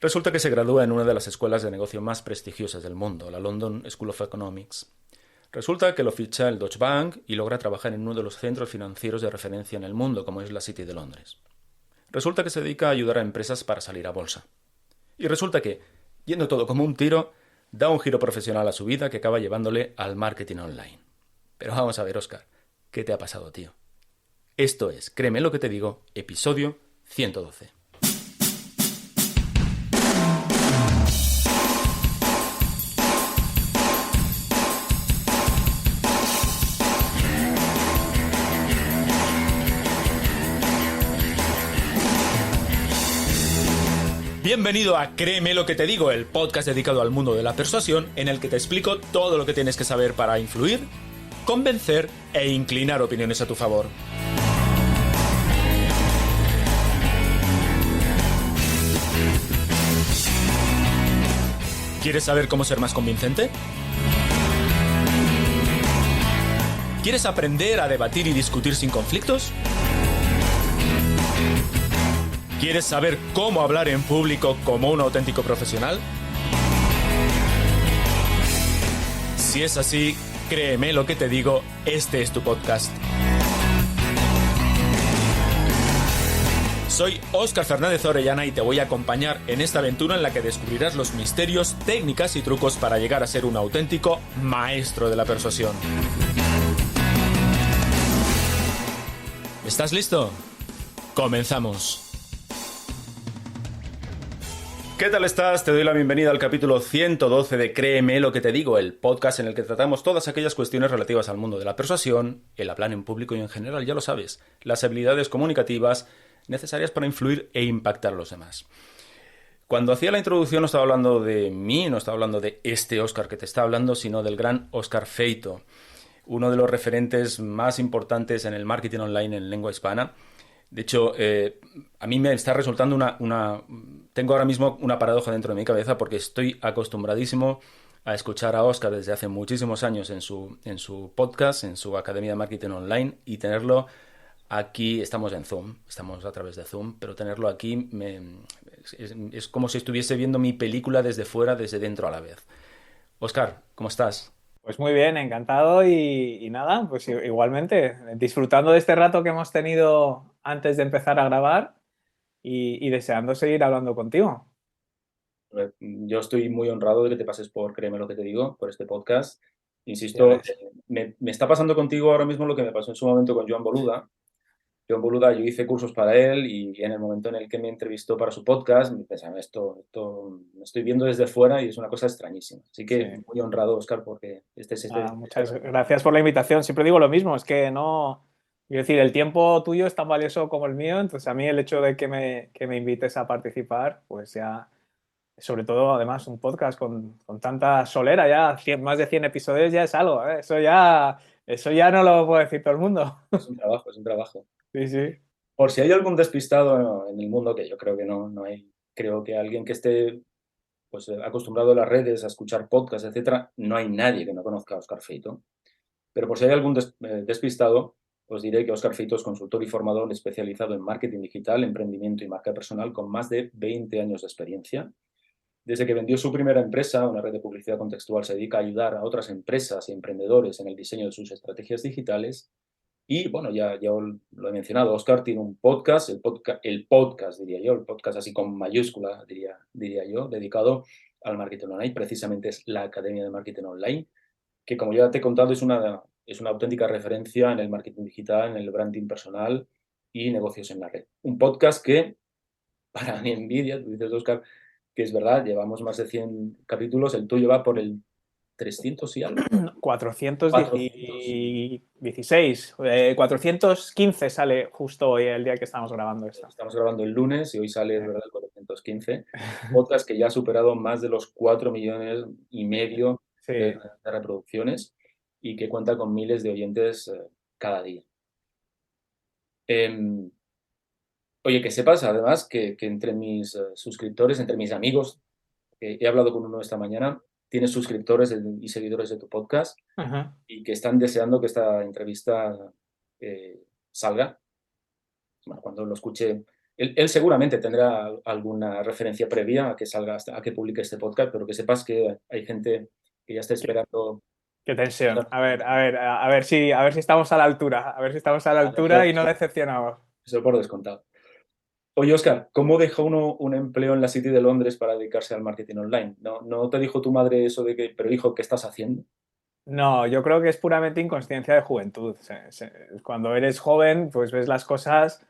Resulta que se gradúa en una de las escuelas de negocio más prestigiosas del mundo, la London School of Economics. Resulta que lo ficha el Deutsche Bank y logra trabajar en uno de los centros financieros de referencia en el mundo, como es la City de Londres. Resulta que se dedica a ayudar a empresas para salir a bolsa. Y resulta que, yendo todo como un tiro, da un giro profesional a su vida que acaba llevándole al marketing online. Pero vamos a ver, Óscar, ¿qué te ha pasado, tío? Esto es, créeme lo que te digo, episodio 112. Bienvenido a Créeme lo que te digo, el podcast dedicado al mundo de la persuasión en el que te explico todo lo que tienes que saber para influir, convencer e inclinar opiniones a tu favor. ¿Quieres saber cómo ser más convincente? ¿Quieres aprender a debatir y discutir sin conflictos? ¿Quieres saber cómo hablar en público como un auténtico profesional? Si es así, créeme lo que te digo, este es tu podcast. Soy Óscar Fernández Orellana y te voy a acompañar en esta aventura en la que descubrirás los misterios, técnicas y trucos para llegar a ser un auténtico maestro de la persuasión. ¿Estás listo? ¡Comenzamos! ¿Qué tal estás? Te doy la bienvenida al capítulo 112 de Créeme lo que te digo, el podcast en el que tratamos todas aquellas cuestiones relativas al mundo de la persuasión, el hablar en público y en general, ya lo sabes, las habilidades comunicativas necesarias para influir e impactar a los demás. Cuando hacía la introducción no estaba hablando de mí, no estaba hablando de este Óscar que te está hablando, sino del gran Óscar Feito, uno de los referentes más importantes en el marketing online en lengua hispana. De hecho, a mí me está resultando Tengo ahora mismo una paradoja dentro de mi cabeza porque estoy acostumbradísimo a escuchar a Óscar desde hace muchísimos años en su podcast, en su Academia de Marketing Online, y tenerlo aquí, estamos en Zoom, estamos a través de Zoom, pero tenerlo aquí es como si estuviese viendo mi película desde fuera, desde dentro a la vez. Óscar, ¿cómo estás? Pues muy bien, encantado y nada, pues igualmente, disfrutando de este rato que hemos tenido antes de empezar a grabar y deseando seguir hablando contigo. Yo estoy muy honrado de que te pases por Créeme lo que te digo, por este podcast. Ya Insisto, ves. me está pasando contigo ahora mismo lo que me pasó en su momento con Joan Boluda. Joan Boluda, yo hice cursos para él y en el momento en el que me entrevistó para su podcast, me pensaba, esto me estoy viendo desde fuera y es una cosa extrañísima. Así Sí. que muy honrado, Óscar, porque Muchas gracias por la invitación. Siempre digo lo mismo, es que no, quiero decir, el tiempo tuyo es tan valioso como el mío, entonces a mí el hecho de que me invites a participar, pues ya, sobre todo además un podcast con tanta solera, ya más de 100 episodios ya es algo, ¿eh? Eso ya no lo puede decir todo el mundo. es un trabajo, es un trabajo. Sí, sí. Por si hay algún despistado en el mundo, que yo creo que no hay, creo que alguien que esté pues, acostumbrado a las redes, a escuchar podcasts, etcétera, no hay nadie que no conozca a Óscar Feito. Pero por si hay algún despistado, os diré que Óscar Feito es consultor y formador especializado en marketing digital, emprendimiento y marca personal con más de 20 años de experiencia. Desde que vendió su primera empresa, una red de publicidad contextual, se dedica a ayudar a otras empresas y emprendedores en el diseño de sus estrategias digitales. Y bueno, ya lo he mencionado, Óscar tiene un podcast, el podcast diría yo, el podcast así con mayúscula diría yo, dedicado al marketing online. Precisamente es la Academia de Marketing Online, que como ya te he contado es una auténtica referencia en el marketing digital, en el branding personal y negocios en la red. Un podcast que, para mi envidia, tú dices, Óscar, que es verdad, llevamos más de 100 capítulos, el tuyo va por el 300 y algo, 400. 416, 415 sale justo hoy, el día que estamos grabando esto. Estamos grabando el lunes y hoy sale, es Eh, verdad, el 415. Podcast que ya ha superado más de los 4,5 millones Sí, de reproducciones y que cuenta con miles de oyentes cada día. Em, Oye, que sepas además que entre mis suscriptores, entre mis amigos, que he hablado con uno esta mañana, tienes suscriptores y seguidores de tu podcast ajá. y que están deseando que esta entrevista salga. Bueno, cuando lo escuche Él seguramente tendrá alguna referencia previa a que salga, a que publique este podcast, pero que sepas que hay gente que ya está Qué, esperando. qué tensión. A ver si estamos a la altura. A ver si estamos a la altura y no decepcionamos. Eso por descontado. Oye, Oscar, ¿cómo deja uno un empleo en la City de Londres para dedicarse al marketing online? ¿No te dijo tu madre eso de que, pero hijo, ¿qué estás haciendo? No, yo creo que es puramente inconsciencia de juventud. Cuando eres joven, pues ves las cosas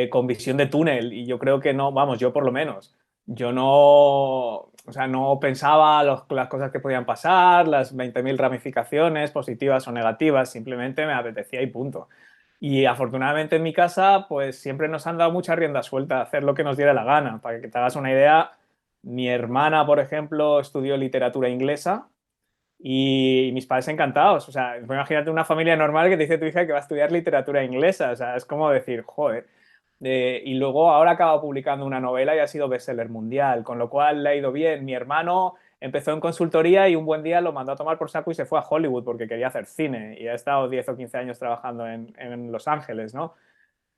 con visión de túnel y yo creo que no, vamos, yo por lo menos, yo no, o sea, no pensaba las cosas que podían pasar, las 20.000 ramificaciones positivas o negativas, simplemente me apetecía y punto. Y afortunadamente en mi casa, pues siempre nos han dado mucha rienda suelta a hacer lo que nos diera la gana. Para que te hagas una idea, mi hermana, por ejemplo, estudió literatura inglesa y mis padres encantados. O sea, imagínate una familia normal que te dice tu hija que va a estudiar literatura inglesa. O sea, es como decir, joder. Y luego ahora acaba publicando una novela y ha sido bestseller mundial, con lo cual le ha ido bien. Mi hermano empezó en consultoría y un buen día lo mandó a tomar por saco y se fue a Hollywood porque quería hacer cine y ha estado 10 o 15 años trabajando en Los Ángeles, ¿no?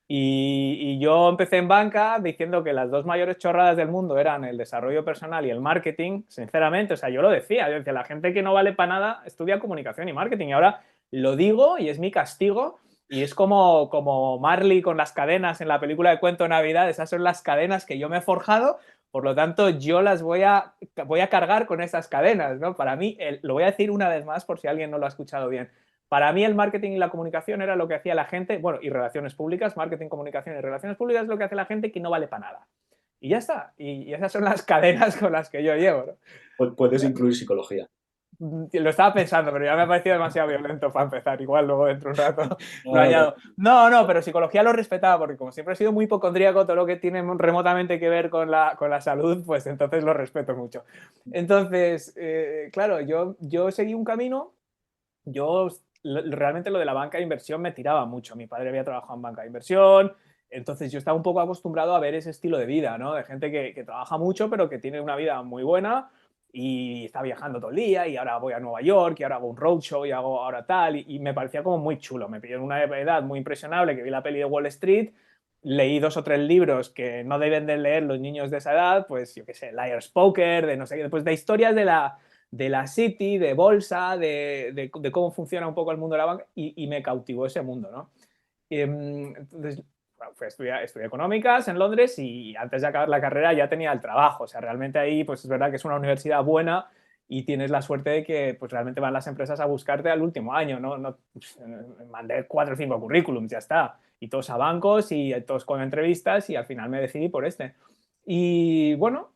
Y yo empecé en banca diciendo que las dos mayores chorradas del mundo eran el desarrollo personal y el marketing, sinceramente, o sea, yo decía, la gente que no vale para nada estudia comunicación y marketing y ahora lo digo y es mi castigo y es como Marley con las cadenas en la película de Cuento de Navidad, esas son las cadenas que yo me he forjado, por lo tanto yo las voy a cargar con esas cadenas, ¿no? Para mí, lo voy a decir una vez más por si alguien no lo ha escuchado bien, para mí el marketing y la comunicación era lo que hacía la gente, bueno, y relaciones públicas, marketing, comunicación y relaciones públicas es lo que hace la gente que no vale para nada. Y ya está. Y esas son las cadenas con las que yo llevo, ¿no? Puedes incluir psicología. Lo estaba pensando, pero ya me ha parecido demasiado violento para empezar. Igual luego dentro de un rato lo No, no, añado. No, no, pero psicología lo respetaba porque como siempre he sido muy hipocondríaco, todo lo que tiene remotamente que ver con la salud, pues entonces lo respeto mucho. Entonces, claro, yo seguí un camino. Yo realmente lo de la banca de inversión me tiraba mucho. Mi padre había trabajado en banca de inversión, entonces yo estaba un poco acostumbrado a ver ese estilo de vida, ¿no? De gente que trabaja mucho, pero que tiene una vida muy buena y está viajando todo el día y ahora voy a Nueva York y ahora hago un roadshow y hago ahora tal y me parecía como muy chulo. Me pilló en una edad muy impresionable que vi la peli de Wall Street, leí 2 o 3 libros que no deben de leer los niños de esa edad, pues yo qué sé, Liar's Poker, de no sé qué, pues de historias de la City, de bolsa, de cómo funciona un poco el mundo de la banca y me cautivó ese mundo, ¿no? Entonces, bueno, estudié económicas en Londres y antes de acabar la carrera ya tenía el trabajo. O sea, realmente ahí, pues es verdad que es una universidad buena y tienes la suerte de que pues realmente van las empresas a buscarte al último año, ¿no? Pues, mandé 4 o 5 currículums, ya está. Y todos a bancos y todos con entrevistas y al final me decidí por este. Y bueno,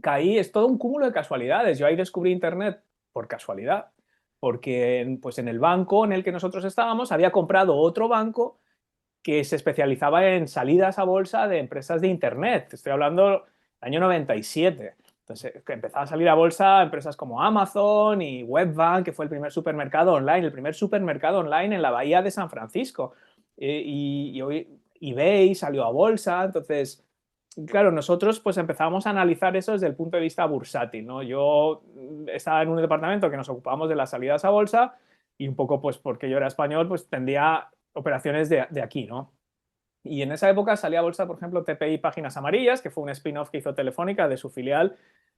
caí, es todo un cúmulo de casualidades. Yo ahí descubrí Internet por casualidad, porque pues en el banco en el que nosotros estábamos había comprado otro banco que se especializaba en salidas a bolsa de empresas de Internet. Estoy hablando del año 97. Entonces, que empezaba a salir a bolsa empresas como Amazon y Webbank, que fue el primer supermercado online, el primer supermercado online en la bahía de San Francisco. Y hoy eBay salió a bolsa, entonces claro, nosotros pues empezamos a analizar eso desde el punto de vista bursátil, ¿no? Yo estaba en un departamento que nos ocupábamos de las salidas a bolsa y un poco pues porque yo era español pues tendría operaciones de aquí, ¿no? Y en esa época salía a bolsa, por ejemplo, TPI Páginas Amarillas, que fue un spin-off que hizo Telefónica de su filial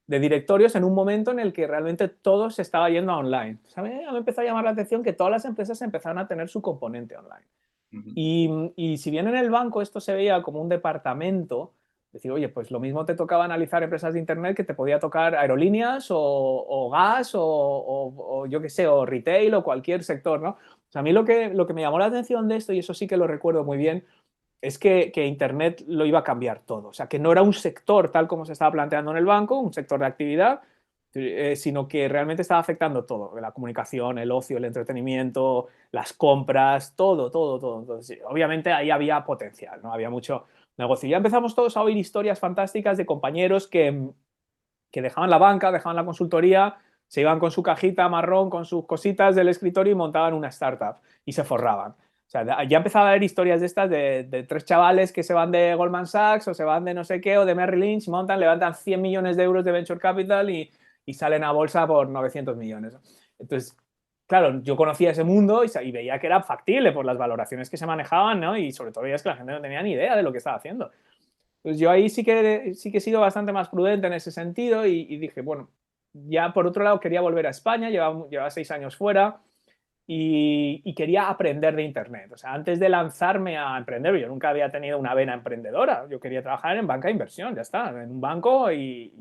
de directorios en un momento en el que realmente todo se estaba yendo a online. O sea, me empezó a llamar la atención que todas las empresas empezaron a tener su componente online. Uh-huh. Y si bien en el banco esto se veía como un departamento, decir, oye, pues lo mismo te tocaba analizar empresas de Internet que te podía tocar aerolíneas o gas o yo qué sé, o retail o cualquier sector, ¿no? O sea, a mí lo que me llamó la atención de esto, y eso sí que lo recuerdo muy bien, es que Internet lo iba a cambiar todo. O sea, que no era un sector tal como se estaba planteando en el banco, un sector de actividad, sino que realmente estaba afectando todo, la comunicación, el ocio, el entretenimiento, las compras, todo, todo, todo. Entonces, obviamente ahí había potencial, ¿no? Había mucho negocio. Y ya empezamos todos a oír historias fantásticas de compañeros que dejaban la banca, dejaban la consultoría, se iban con su cajita marrón, con sus cositas del escritorio y montaban una startup y se forraban. O sea, ya empezaba a haber historias de estas de 3 chavales que se van de Goldman Sachs o se van de no sé qué o de Merrill Lynch, montan, levantan 100 millones de euros de venture capital y salen a bolsa por 900 millones. Entonces, claro, yo conocía ese mundo y veía que era factible por las valoraciones que se manejaban, ¿no? Y sobre todo veías que la gente no tenía ni idea de lo que estaba haciendo. Pues yo ahí sí que he sido bastante más prudente en ese sentido y dije, bueno, ya por otro lado quería volver a España, llevaba 6 años fuera y quería aprender de Internet. O sea, antes de lanzarme a emprender, yo nunca había tenido una vena emprendedora. Yo quería trabajar en banca de inversión, ya está, en un banco y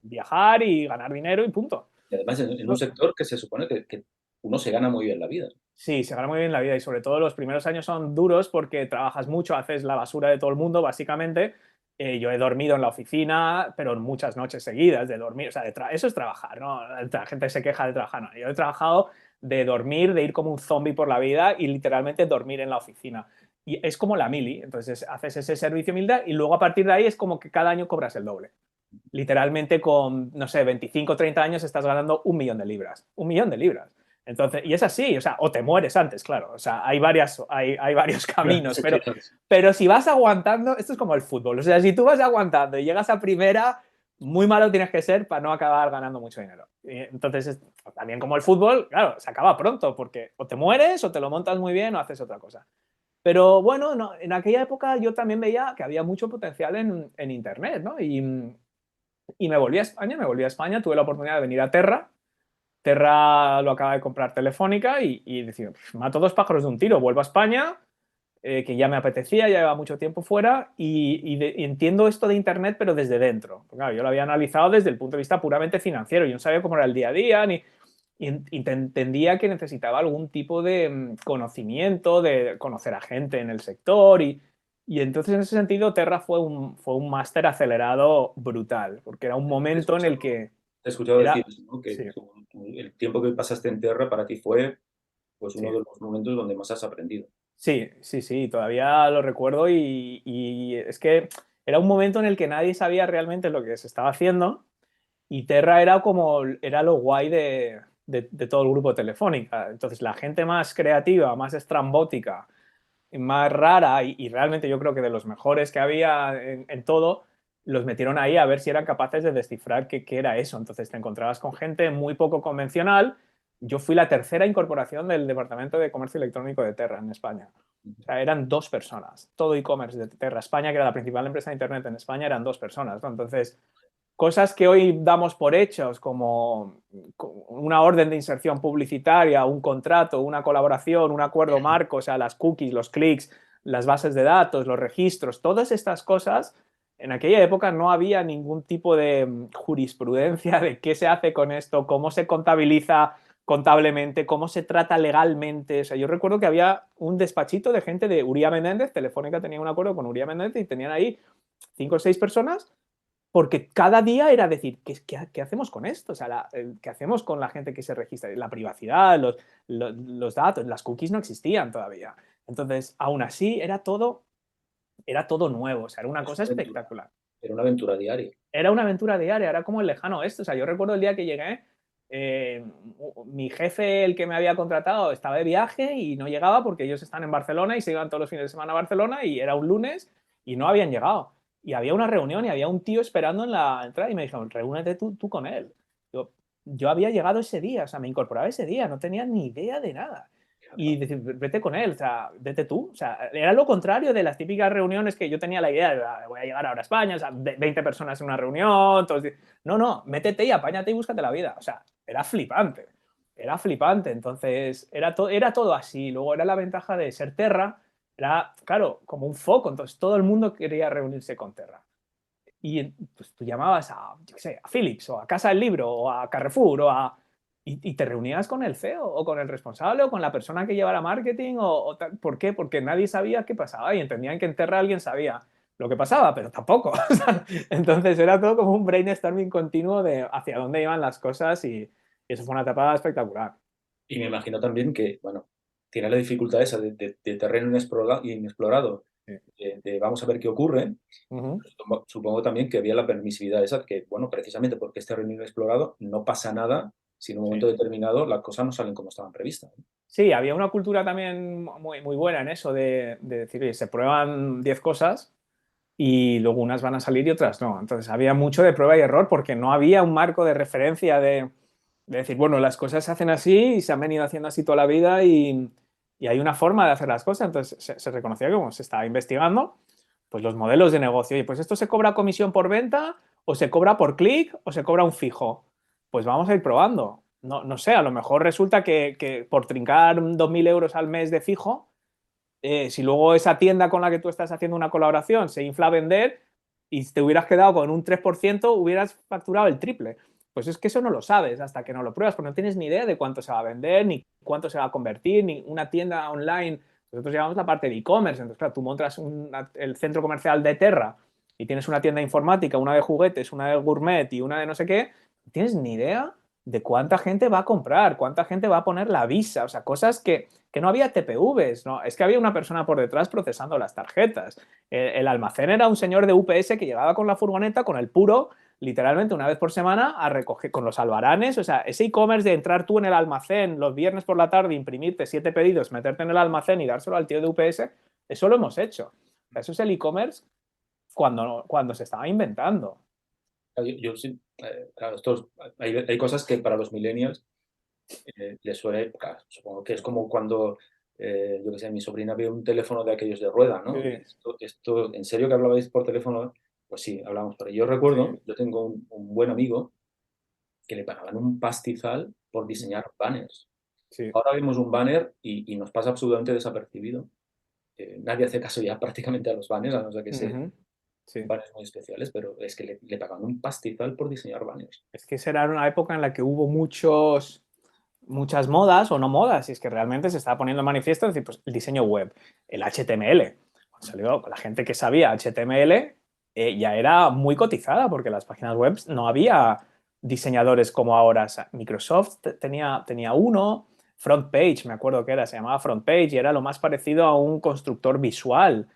viajar y ganar dinero y punto. Y además en un sector que se supone que uno se gana muy bien la vida. Sí, se gana muy bien la vida y sobre todo los primeros años son duros porque trabajas mucho, haces la basura de todo el mundo, básicamente. Yo he dormido en la oficina, pero en muchas noches seguidas de dormir. O sea, eso es trabajar, ¿no? La gente se queja de trabajar, no. Yo he trabajado de dormir, de ir como un zombie por la vida y literalmente dormir en la oficina. Y es como la mili, entonces haces ese servicio humildad y luego a partir de ahí es como que cada año cobras el doble. Literalmente con, no sé, 25 o 30 años estás ganando 1 millón de libras. 1 millón de libras. Entonces, y es así, o sea, o te mueres antes, claro. O sea, hay varios caminos, pero si vas aguantando, esto es como el fútbol. O sea, si tú vas aguantando y llegas a primera, muy malo tienes que ser para no acabar ganando mucho dinero. Y entonces, también como el fútbol, claro, se acaba pronto, porque o te mueres o te lo montas muy bien o haces otra cosa. Pero bueno, no, en aquella época yo también veía que había mucho potencial en Internet, ¿no? Y me volví a España, tuve la oportunidad de venir a Terra. Terra lo acaba de comprar Telefónica y decir, mato dos pájaros de un tiro, vuelvo a España, que ya me apetecía, ya llevaba mucho tiempo fuera y entiendo esto de Internet, pero desde dentro. Porque, claro, yo lo había analizado desde el punto de vista puramente financiero, yo no sabía cómo era el día a día, y entendía que necesitaba algún tipo de conocimiento, de conocer a gente en el sector y entonces en ese sentido Terra fue un máster acelerado brutal, porque era un Te he momento en el escuchado, que te he escuchado decir era... eso, ¿no? Sí, Que el tiempo que pasaste en tierra para ti fue pues, sí. uno de los momentos donde más has aprendido. Sí, sí, sí, todavía lo recuerdo y es que era un momento en el que nadie sabía realmente lo que se estaba haciendo y Terra era lo guay de todo el grupo Telefónica. Entonces la gente más creativa, más estrambótica, más rara y realmente yo creo que de los mejores que había en todo, los metieron ahí a ver si eran capaces de descifrar qué era eso. Entonces te encontrabas con gente muy poco convencional. Yo fui la tercera incorporación del Departamento de Comercio Electrónico de Terra en España. O sea, eran 2 personas. Todo e-commerce de Terra España, que era la principal empresa de Internet en España, eran 2 personas, ¿no? Entonces, cosas que hoy damos por hechos, como una orden de inserción publicitaria, un contrato, una colaboración, un acuerdo marco, o sea, las cookies, los clics, las bases de datos, los registros, todas estas cosas, en aquella época no había ningún tipo de jurisprudencia de qué se hace con esto, cómo se contabiliza contablemente, cómo se trata legalmente. O sea, yo recuerdo que había un despachito de gente de Uría Menéndez, Telefónica tenía un acuerdo con Uría Menéndez y tenían ahí 5 o 6 personas porque cada día era decir, ¿qué hacemos con esto? O sea, ¿qué hacemos con la gente que se registra? La privacidad, los datos, las cookies no existían todavía. Entonces, aún así, era todo nuevo, o sea, era una Es cosa una aventura, espectacular. era una aventura diaria. Era una aventura diaria, era como el lejano oeste. O sea, yo recuerdo el día que llegué, eh, mi jefe, el que me había contratado, estaba de viaje y no llegaba porque ellos están en Barcelona y se iban todos los fines de semana a Barcelona y era un lunes y no habían llegado. Y había una reunión y había un tío esperando en la entrada y me dijeron, reúnete tú con él. Yo había llegado ese día, o sea, me incorporaba ese día, no tenía ni idea de nada y decir, vete con él, o sea, vete tú. O sea, era lo contrario de las típicas reuniones que yo tenía la idea de voy a llegar ahora a España, o sea, 20 personas en una reunión, todos... No, no, métete y apáñate y búscate la vida. O sea, era flipante, era flipante. Entonces, era todo así. Luego era la ventaja de ser Terra, era, claro, como un foco, entonces todo el mundo quería reunirse con Terra. Y pues, tú llamabas yo qué sé, a Philips o a Casa del Libro o a Carrefour y te reunías con el CEO o con el responsable o con la persona que llevara marketing o tal. ¿Por qué? Porque nadie sabía qué pasaba y entendían que en Terra alguien sabía lo que pasaba, pero tampoco. Entonces era todo como un brainstorming continuo de hacia dónde iban las cosas y eso fue una etapa espectacular. Y me imagino también que, bueno, tiene la dificultad esa de terreno inexplorado, Sí. de vamos a ver qué ocurre. Ujú. Supongo también que había la permisividad esa, que, bueno, precisamente porque es terreno inexplorado, no pasa nada si en un Sí. momento determinado las cosas no salen como estaban previstas, ¿no? Sí, había una cultura también muy, muy buena en eso de decir, oye, se prueban 10 cosas y luego unas van a salir y otras no. Entonces había mucho de prueba y error porque no había un marco de referencia de decir, bueno, las cosas se hacen así y se han venido haciendo así toda la vida y hay una forma de hacer las cosas. Entonces se reconocía que como se estaba investigando, Pues los modelos de negocio. Oye, pues esto se cobra comisión por venta, o se cobra por clic, o se cobra un fijo. Pues vamos a ir probando. No, no sé, a lo mejor resulta que por trincar 2.000 euros al mes de fijo, si luego esa tienda con la que tú estás haciendo una colaboración se infla a vender y te hubieras quedado con un 3%, hubieras facturado el triple. Pues es que eso no lo sabes hasta que no lo pruebas, porque no tienes ni idea de cuánto se va a vender, ni cuánto se va a convertir, ni una tienda online. Nosotros llevamos la parte de e-commerce, entonces claro, tú montas el centro comercial de Terra y tienes una tienda informática, una de juguetes, una de gourmet y una de no sé qué, no tienes ni idea de cuánta gente va a comprar, cuánta gente va a poner la visa, o sea, cosas que no había TPVs, ¿no? Es que había una persona por detrás procesando las tarjetas. El almacén era un señor de UPS que llegaba con la furgoneta, con el puro, literalmente una vez por semana, a recoger con los albaranes. O sea, ese e-commerce de entrar tú en el almacén los viernes por la tarde, imprimirte 7 pedidos, meterte en el almacén y dárselo al tío de UPS, eso lo hemos hecho. O sea, eso es el e-commerce cuando se estaba inventando. Yo sí, claro, hay cosas que para los millennials les suele, claro, supongo que es como cuando, yo qué sé, mi sobrina ve un teléfono de aquellos de rueda, ¿no? Sí, ¿En serio que hablabais por teléfono? Pues sí, hablamos por ahí. Yo recuerdo, sí, yo tengo un buen amigo que le pagaban un pastizal por diseñar banners. sí. Ahora vemos un banner y nos pasa absolutamente desapercibido. Nadie hace caso ya prácticamente a los banners, a no ser que sean Ujú, sí. banners muy especiales, pero es que le pagaban un pastizal por diseñar banners. Es que esa era una época en la que hubo muchas modas o no modas, y es que realmente se estaba poniendo en manifiesto, es decir, pues el diseño web, el HTML. Cuando salió la gente que sabía HTML, ya era muy cotizada porque las páginas web no había diseñadores como ahora. O sea, Microsoft tenía uno, FrontPage, me acuerdo que era, se llamaba FrontPage y era lo más parecido a un constructor visual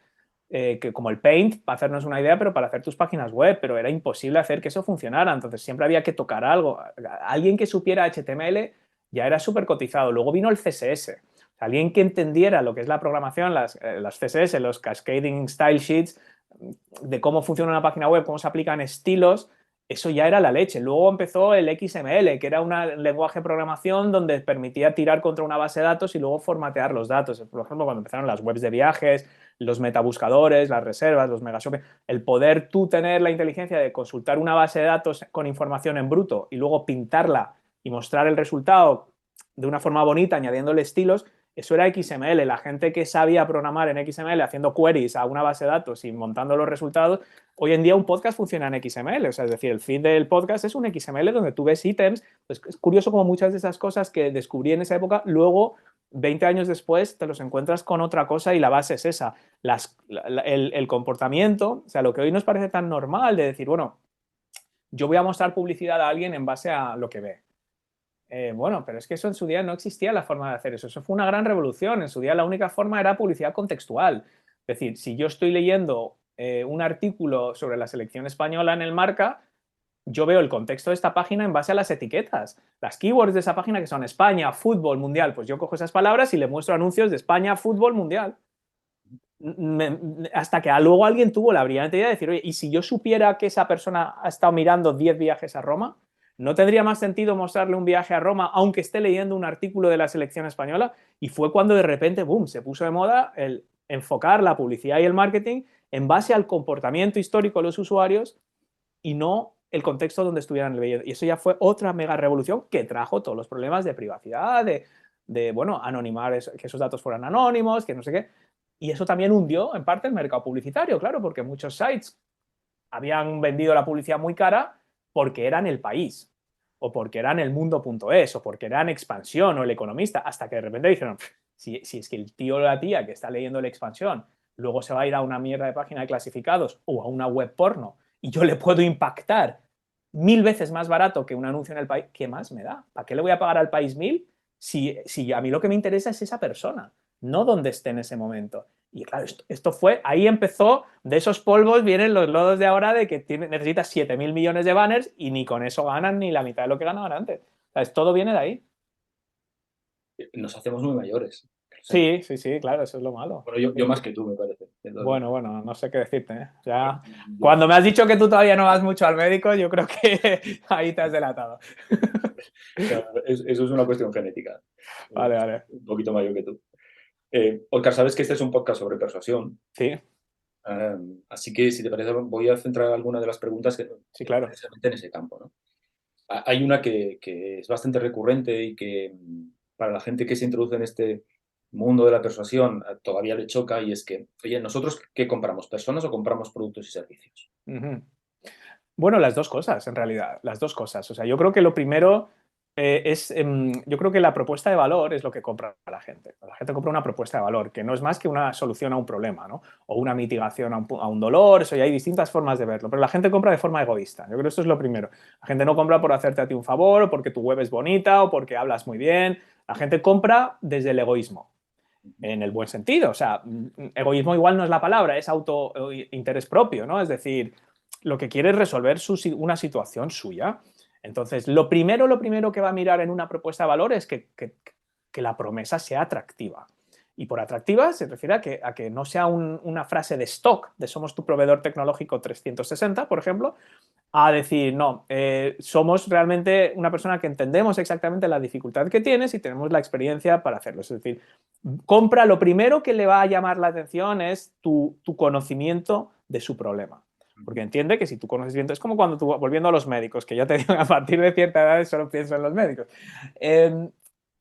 que como el Paint, para hacernos una idea, pero para hacer tus páginas web, pero era imposible hacer que eso funcionara, entonces siempre había que tocar algo. Alguien que supiera HTML ya era súper cotizado. Luego vino el CSS. Alguien que entendiera lo que es la programación, las CSS, los Cascading Style Sheets, de cómo funciona una página web, cómo se aplican estilos, eso ya era la leche. Luego empezó el XML, que era un lenguaje de programación donde permitía tirar contra una base de datos y luego formatear los datos. Por ejemplo, cuando empezaron las webs de viajes, los metabuscadores, las reservas, los megashopping, el poder tú tener la inteligencia de consultar una base de datos con información en bruto y luego pintarla y mostrar el resultado de una forma bonita, añadiéndole estilos, eso era XML. La gente que sabía programar en XML haciendo queries a una base de datos y montando los resultados, hoy en día un podcast funciona en XML. O sea, es decir, el feed del podcast es un XML donde tú ves ítems. Pues es curioso como muchas de esas cosas que descubrí en esa época, luego 20 años después te los encuentras con otra cosa y la base es esa. El comportamiento, o sea, lo que hoy nos parece tan normal de decir, bueno, yo voy a mostrar publicidad a alguien en base a lo que ve. Bueno, pero es que eso en su día no existía la forma de hacer eso. Eso fue una gran revolución. En su día la única forma era publicidad contextual. Es decir, si yo estoy leyendo un artículo sobre la selección española en el Marca, yo veo el contexto de esta página en base a las etiquetas. Las keywords de esa página que son España, fútbol, mundial, pues yo cojo esas palabras y le muestro anuncios de España, fútbol, mundial. Hasta que luego alguien tuvo la brillante idea de decir, oye, ¿y si yo supiera que esa persona ha estado mirando 10 viajes a Roma? ¿No tendría más sentido mostrarle un viaje a Roma aunque esté leyendo un artículo de la selección española? Y fue cuando de repente, boom, se puso de moda el enfocar la publicidad y el marketing en base al comportamiento histórico de los usuarios y no el contexto donde estuvieran leyendo. Y eso ya fue otra mega revolución que trajo todos los problemas de privacidad, bueno, anonimar que esos datos fueran anónimos, que no sé qué. Y eso también hundió en parte el mercado publicitario, claro, porque muchos sites habían vendido la publicidad muy cara porque eran El País, o porque eran El Mundo.es, o porque eran Expansión o El Economista, hasta que de repente dijeron, si es que el tío o la tía que está leyendo La Expansión luego se va a ir a una mierda de página de clasificados o a una web porno y yo le puedo impactar 1000 veces más barato que un anuncio en El País, ¿qué más me da? ¿Para qué le voy a pagar al País 1000 si a mí lo que me interesa es esa persona, no donde esté en ese momento? Y claro, esto fue, ahí empezó, de esos polvos vienen los lodos de ahora de que necesitas 7.000 millones de banners y ni con eso ganan ni la mitad de lo que ganaban antes. O sea, todo viene de ahí. Nos hacemos muy mayores. Sí, sí, sí, claro, eso es lo malo. Bueno, yo más que tú, me parece. Bueno, bueno, no sé qué decirte, ¿eh? Ya, cuando me has dicho que tú todavía no vas mucho al médico, yo creo que ahí te has delatado. Eso es una cuestión genética. Vale, vale. Un poquito mayor que tú. Oscar, sabes que este es un podcast sobre persuasión. Sí, Así que, si te parece, voy a centrar algunas de las preguntas Sí, claro. precisamente en ese campo, ¿no? Hay una que es bastante recurrente y que para la gente que se introduce en este mundo de la persuasión todavía le choca, y es que, oye, ¿nosotros qué compramos? ¿Personas o compramos productos y servicios? Ujú. Bueno, las dos cosas, en realidad, las dos cosas. O sea, yo creo que lo primero yo creo que la propuesta de valor es lo que compra la gente. La gente compra una propuesta de valor, que no es más que una solución a un problema, ¿no? O una mitigación a un dolor, eso ya hay distintas formas de verlo, pero la gente compra de forma egoísta. Yo creo que eso es lo primero. La gente no compra por hacerte a ti un favor, o porque tu web es bonita, o porque hablas muy bien. La gente compra desde el egoísmo, en el buen sentido. O sea, egoísmo igual no es la palabra, es auto interés propio, ¿no? Es decir, lo que quiere es resolver una situación suya. Entonces, lo primero que va a mirar en una propuesta de valor es que la promesa sea atractiva. Y por atractiva se refiere a que no sea una frase de stock, de somos tu proveedor tecnológico 360, por ejemplo, a decir, no, somos realmente una persona que entendemos exactamente la dificultad que tienes y tenemos la experiencia para hacerlo. Es decir, compra, lo primero que le va a llamar la atención es tu conocimiento de su problema. Porque entiende que si tú conoces bien, es como cuando tú, volviendo a los médicos, que ya te digo, a partir de cierta edad solo pienso en los médicos.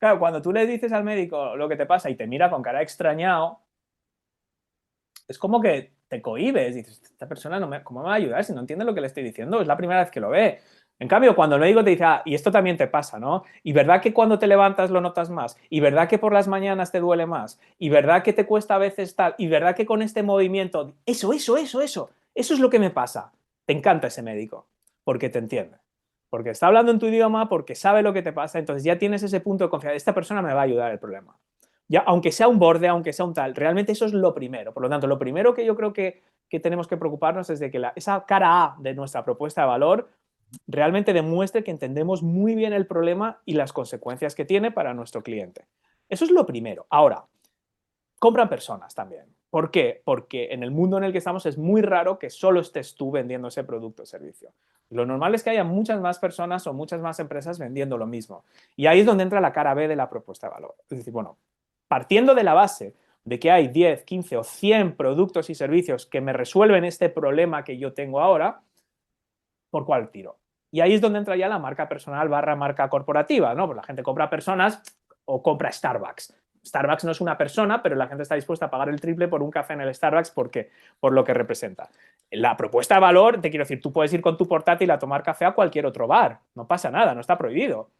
Claro, cuando tú le dices al médico lo que te pasa y te mira con cara extrañado, es como que te cohibes, dices, esta persona ¿cómo me va a ayudar si no entiende lo que le estoy diciendo? Es la primera vez que lo ve. En cambio, cuando el médico te dice, y esto también te pasa, ¿no? Y verdad que cuando te levantas lo notas más, y verdad que por las mañanas te duele más, y verdad que te cuesta a veces tal, y verdad que con este movimiento, eso es lo que me pasa. Te encanta ese médico, porque te entiende. Porque está hablando en tu idioma, porque sabe lo que te pasa, entonces ya tienes ese punto de confianza. Esta persona me va a ayudar el problema. Ya, aunque sea un borde, aunque sea un tal, realmente eso es lo primero. Por lo tanto, lo primero que yo creo que tenemos que preocuparnos es de que esa cara A de nuestra propuesta de valor realmente demuestre que entendemos muy bien el problema y las consecuencias que tiene para nuestro cliente. Eso es lo primero. Ahora, compran personas también. ¿Por qué? Porque en el mundo en el que estamos es muy raro que solo estés tú vendiendo ese producto o servicio. Lo normal es que haya muchas más personas o muchas más empresas vendiendo lo mismo. Y ahí es donde entra la cara B de la propuesta de valor. Es decir, bueno, partiendo de la base de que hay 10, 15 o 100 productos y servicios que me resuelven este problema que yo tengo ahora, ¿por cuál tiro? Y ahí es donde entra ya la marca personal barra marca corporativa, ¿no? Pues la gente compra personas o compra Starbucks. Starbucks no es una persona, pero la gente está dispuesta a pagar el triple por un café en el Starbucks porque, por lo que representa. La propuesta de valor, te quiero decir, tú puedes ir con tu portátil a tomar café a cualquier otro bar, no pasa nada, no está prohibido.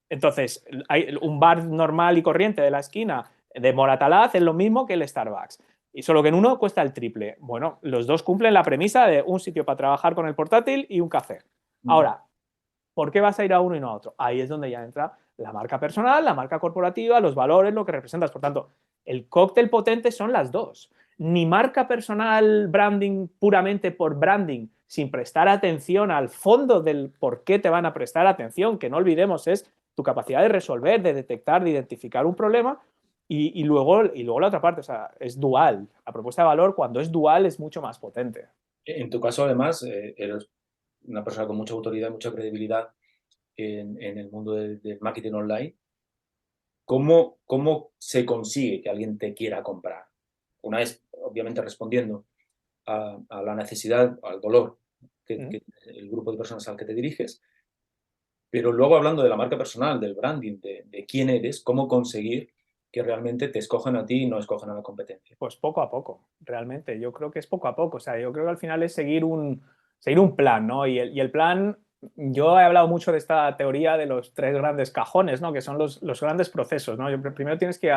Entonces, hay un bar normal y corriente de la esquina de Moratalaz es lo mismo que el Starbucks. Y solo que en uno cuesta el triple. Bueno, los dos cumplen la premisa de un sitio para trabajar con el portátil y un café. Ahora, ¿por qué vas a ir a uno y no a otro? Ahí es donde ya entra la marca personal, la marca corporativa, los valores, lo que representas. Por tanto, el cóctel potente son las dos. Ni marca personal, branding puramente por branding, sin prestar atención al fondo del por qué te van a prestar atención, que no olvidemos es tu capacidad de resolver, de detectar, de identificar un problema. Y luego la otra parte, o sea, es dual. La propuesta de valor, cuando es dual, es mucho más potente. En tu caso, además, eres una persona con mucha autoridad, mucha credibilidad en el mundo del marketing online. ¿Cómo se consigue que alguien te quiera comprar? Una vez, obviamente, respondiendo a la necesidad, al dolor que el grupo de personas al que te diriges, pero luego hablando de la marca personal, del branding, de quién eres, cómo conseguir que realmente te escojan a ti y no escojan a la competencia. Pues poco a poco, realmente. Yo creo que es poco a poco. O sea, yo creo que al final es seguir un plan, ¿no? Y el plan, yo he hablado mucho de esta teoría de los tres grandes cajones, ¿no? Que son los grandes procesos, ¿no? Primero tienes que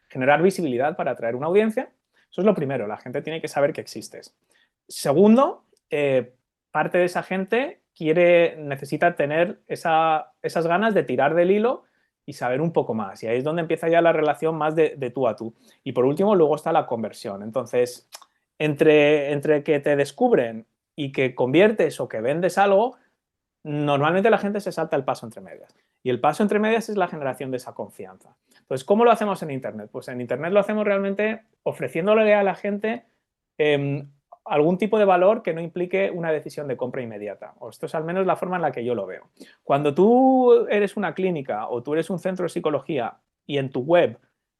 generar visibilidad para atraer una audiencia. Eso es lo primero. La gente tiene que saber que existes. Segundo, parte de esa gente necesita tener esas ganas de tirar del hilo y saber un poco más. Y ahí es donde empieza ya la relación más de tú a tú. Y por último, luego está la conversión. Entonces, entre que te descubren y que conviertes o que vendes algo, normalmente la gente se salta el paso entre medias. Y el paso entre medias es la generación de esa confianza. Entonces, ¿cómo lo hacemos en Internet? Pues en Internet lo hacemos realmente ofreciéndole a la gente eh, algún tipo de valor que no implique una decisión de compra inmediata. O esto es al menos la forma en la que yo lo veo. Cuando tú eres una clínica o tú eres un centro de psicología y en tu web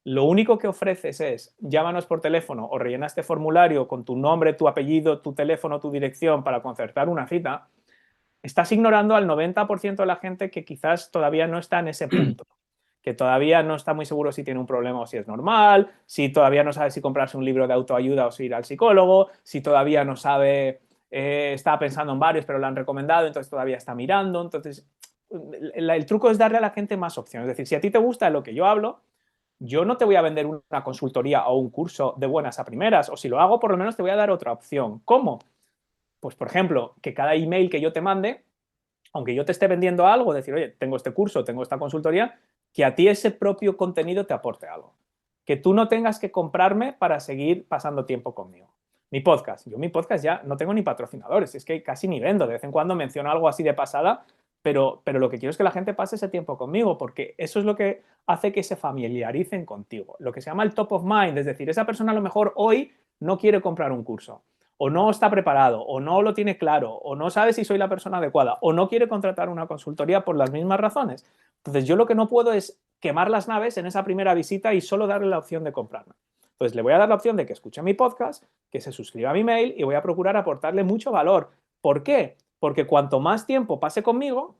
lo único que ofreces es llámanos por teléfono o rellena este formulario con tu nombre, tu apellido, tu teléfono, tu dirección para concertar una cita, estás ignorando al 90% de la gente que quizás todavía no está en ese punto, que todavía no está muy seguro si tiene un problema o si es normal, si todavía no sabe si comprarse un libro de autoayuda o si ir al psicólogo, si todavía no sabe, está pensando en varios pero lo han recomendado, entonces todavía está mirando. Entonces, el truco es darle a la gente más opciones. Es decir, si a ti te gusta lo que yo hablo, yo no te voy a vender una consultoría o un curso de buenas a primeras, o si lo hago, por lo menos te voy a dar otra opción. ¿Cómo? Pues, por ejemplo, que cada email que yo te mande, aunque yo te esté vendiendo algo, decir, oye, tengo este curso, tengo esta consultoría, que a ti ese propio contenido te aporte algo. Que tú no tengas que comprarme para seguir pasando tiempo conmigo. Mi podcast ya no tengo ni patrocinadores, es que casi ni vendo, de vez en cuando menciono algo así de pasada, pero lo que quiero es que la gente pase ese tiempo conmigo, porque eso es lo que hace que se familiaricen contigo. Lo que se llama el top of mind, es decir, esa persona a lo mejor hoy no quiere comprar un curso, o no está preparado, o no lo tiene claro, o no sabe si soy la persona adecuada, o no quiere contratar una consultoría por las mismas razones. Entonces, yo lo que no puedo es quemar las naves en esa primera visita y solo darle la opción de comprarme. Entonces, le voy a dar la opción de que escuche mi podcast, que se suscriba a mi mail y voy a procurar aportarle mucho valor. ¿Por qué? Porque cuanto más tiempo pase conmigo,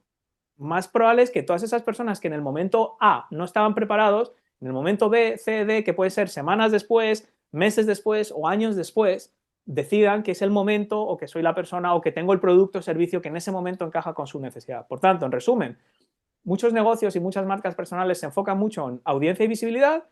más probable es que todas esas personas que en el momento A no estaban preparados, en el momento B, C, D, que puede ser semanas después, meses después o años después, decidan que es el momento o que soy la persona o que tengo el producto o servicio que en ese momento encaja con su necesidad. Por tanto, en resumen, muchos negocios y muchas marcas personales se enfocan mucho en audiencia y visibilidad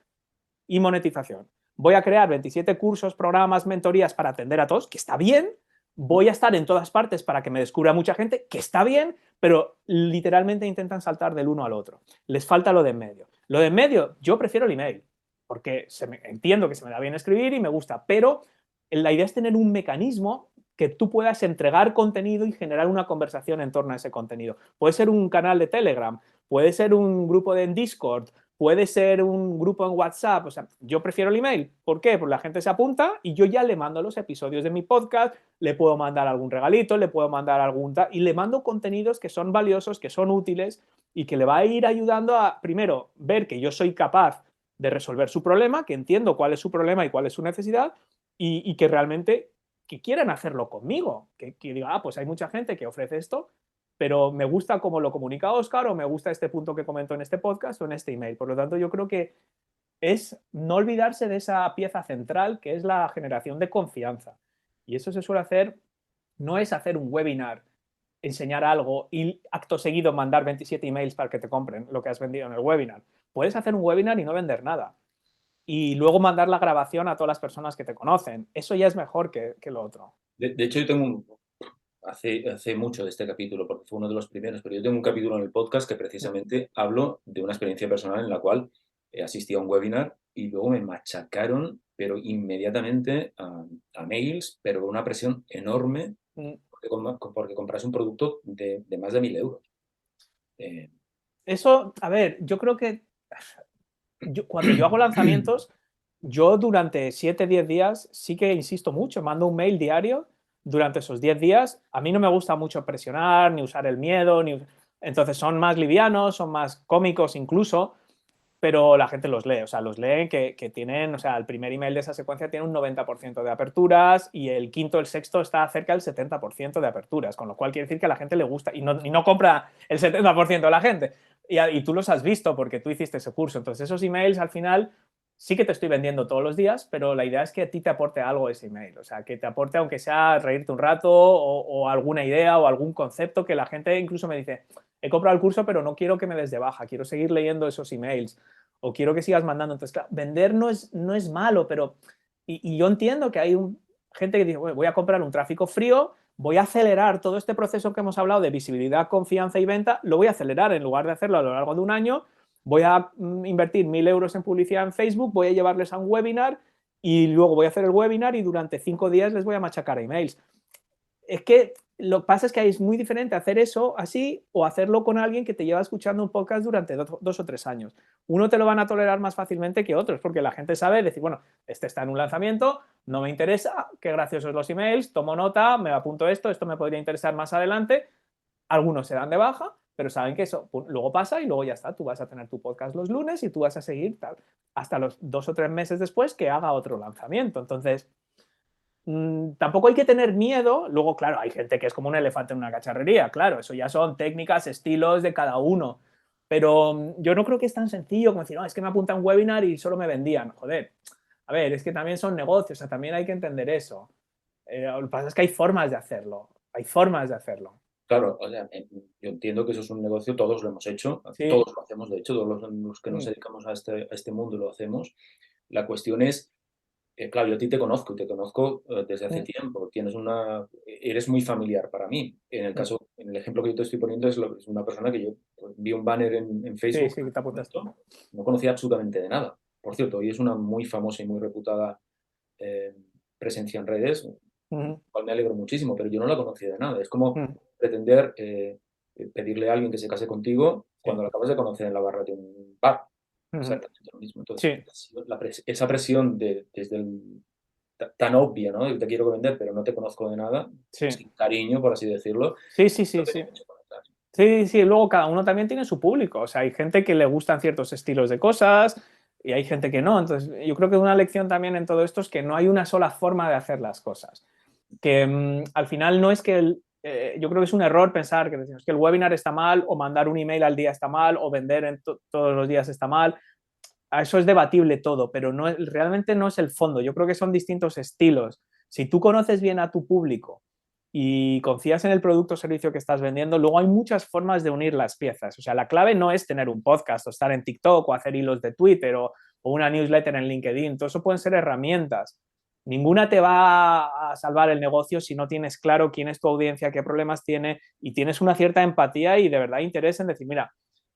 y monetización. Voy a crear 27 cursos, programas, mentorías para atender a todos, que está bien. Voy a estar en todas partes para que me descubra mucha gente, que está bien, pero literalmente intentan saltar del uno al otro. Les falta lo de en medio. Lo de en medio, yo prefiero el email, porque entiendo que se me da bien escribir y me gusta, pero la idea es tener un mecanismo que tú puedas entregar contenido y generar una conversación en torno a ese contenido. Puede ser un canal de Telegram, puede ser un grupo en Discord, puede ser un grupo en WhatsApp. O sea, yo prefiero el email. ¿Por qué? Porque la gente se apunta y yo ya le mando los episodios de mi podcast, le puedo mandar algún regalito, le puedo mandar y le mando contenidos que son valiosos, que son útiles y que le va a ir ayudando a, primero, ver que yo soy capaz de resolver su problema, que entiendo cuál es su problema y cuál es su necesidad y que realmente que quieran hacerlo conmigo, que diga, ah, pues hay mucha gente que ofrece esto, pero me gusta cómo lo comunica Óscar o me gusta este punto que comentó en este podcast o en este email. Por lo tanto, yo creo que es no olvidarse de esa pieza central que es la generación de confianza. Y eso se suele hacer, no es hacer un webinar, enseñar algo y acto seguido mandar 27 emails para que te compren lo que has vendido en el webinar. Puedes hacer un webinar y no vender nada. Y luego mandar la grabación a todas las personas que te conocen. Eso ya es mejor que lo otro. De hecho, yo tengo hace mucho de este capítulo, porque fue uno de los primeros, pero yo tengo un capítulo en el podcast que precisamente hablo de una experiencia personal en la cual asistí a un webinar y luego me machacaron, pero inmediatamente a mails, pero con una presión enorme, porque compras un producto de más de 1.000 euros. Eso, a ver, yo creo que cuando yo hago lanzamientos, yo durante 7, 10 días sí que insisto mucho, mando un mail diario durante esos 10 días. A mí no me gusta mucho presionar, ni usar el miedo, entonces son más livianos, son más cómicos incluso, pero la gente los lee, o sea, los lee que tienen, o sea, el primer email de esa secuencia tiene un 90% de aperturas y el quinto, el sexto está cerca del 70% de aperturas, con lo cual quiere decir que a la gente le gusta y no compra el 70% de la gente. Y tú los has visto porque tú hiciste ese curso. Entonces, esos emails al final sí que te estoy vendiendo todos los días, pero la idea es que a ti te aporte algo ese email. O sea, que te aporte, aunque sea reírte un rato o alguna idea o algún concepto que la gente incluso me dice, he comprado el curso, pero no quiero que me des de baja, quiero seguir leyendo esos emails o quiero que sigas mandando. Entonces, claro, vender no es malo, pero. Y yo entiendo que hay gente que dice, voy a comprar un tráfico frío, voy a acelerar todo este proceso que hemos hablado de visibilidad, confianza y venta, lo voy a acelerar en lugar de hacerlo a lo largo de un año. Voy a invertir 1.000 euros en publicidad en Facebook, voy a llevarles a un webinar y luego voy a hacer el webinar y durante 5 días les voy a machacar a emails. Es que lo que pasa es que es muy diferente hacer eso así o hacerlo con alguien que te lleva escuchando un podcast durante 2 o 3 años. Uno te lo van a tolerar más fácilmente que otros, porque la gente sabe decir, bueno, este está en un lanzamiento, no me interesa, qué graciosos los emails, tomo nota, me apunto esto me podría interesar más adelante. Algunos se dan de baja, pero saben que eso luego pasa y luego ya está. Tú vas a tener tu podcast los lunes y tú vas a seguir tal, hasta los 2 o 3 meses después que haga otro lanzamiento. Entonces, tampoco hay que tener miedo. Luego, claro, hay gente que es como un elefante en una cacharrería, claro, eso ya son técnicas, estilos de cada uno. Pero yo no creo que es tan sencillo como decir, no, es que me apunta a un webinar y solo me vendían. Joder, a ver, es que también son negocios, o sea, también hay que entender eso. Lo que pasa es que hay formas de hacerlo, hay formas de hacerlo. Claro, o sea, yo entiendo que eso es un negocio, todos lo hemos hecho, Sí. todos lo hacemos, de hecho, todos los que nos dedicamos a este mundo lo hacemos. La cuestión es, claro, yo a ti te conozco desde hace tiempo, eres muy familiar para mí. En el ejemplo que yo te estoy poniendo es una persona que yo pues, vi un banner en Sí, Facebook, sí, que te apuntaste. no conocía absolutamente de nada. Por cierto, hoy es una muy famosa y muy reputada eh, presencia en redes, cual me alegro muchísimo, pero yo no la conocía de nada. Es como pretender pedirle a alguien que se case contigo cuando la acabas de conocer en la barra de un bar. Exactamente lo mismo. Entonces, Sí, esa presión tan obvia, ¿no? De te quiero vender, pero no te conozco de nada, sí, sin cariño, por así decirlo, sí, sí, lo sí, que me sí. ha hecho conectar. Sí, sí, luego cada uno también tiene su público. O sea, hay gente que le gustan ciertos estilos de cosas y hay gente que no. Entonces, yo creo que una lección también en todo esto es que no hay una sola forma de hacer las cosas. Que al final no es que yo creo que es un error pensar que decimos que el webinar está mal o mandar un email al día está mal o vender todos los días está mal. A eso es debatible todo, pero no, realmente no es el fondo. Yo creo que son distintos estilos. Si tú conoces bien a tu público y confías en el producto o servicio que estás vendiendo, luego hay muchas formas de unir las piezas. O sea, la clave no es tener un podcast o estar en TikTok o hacer hilos de Twitter o una newsletter en LinkedIn. Todo eso pueden ser herramientas. Ninguna te va a salvar el negocio si no tienes claro quién es tu audiencia, qué problemas tiene y tienes una cierta empatía y de verdad interés en decir, mira,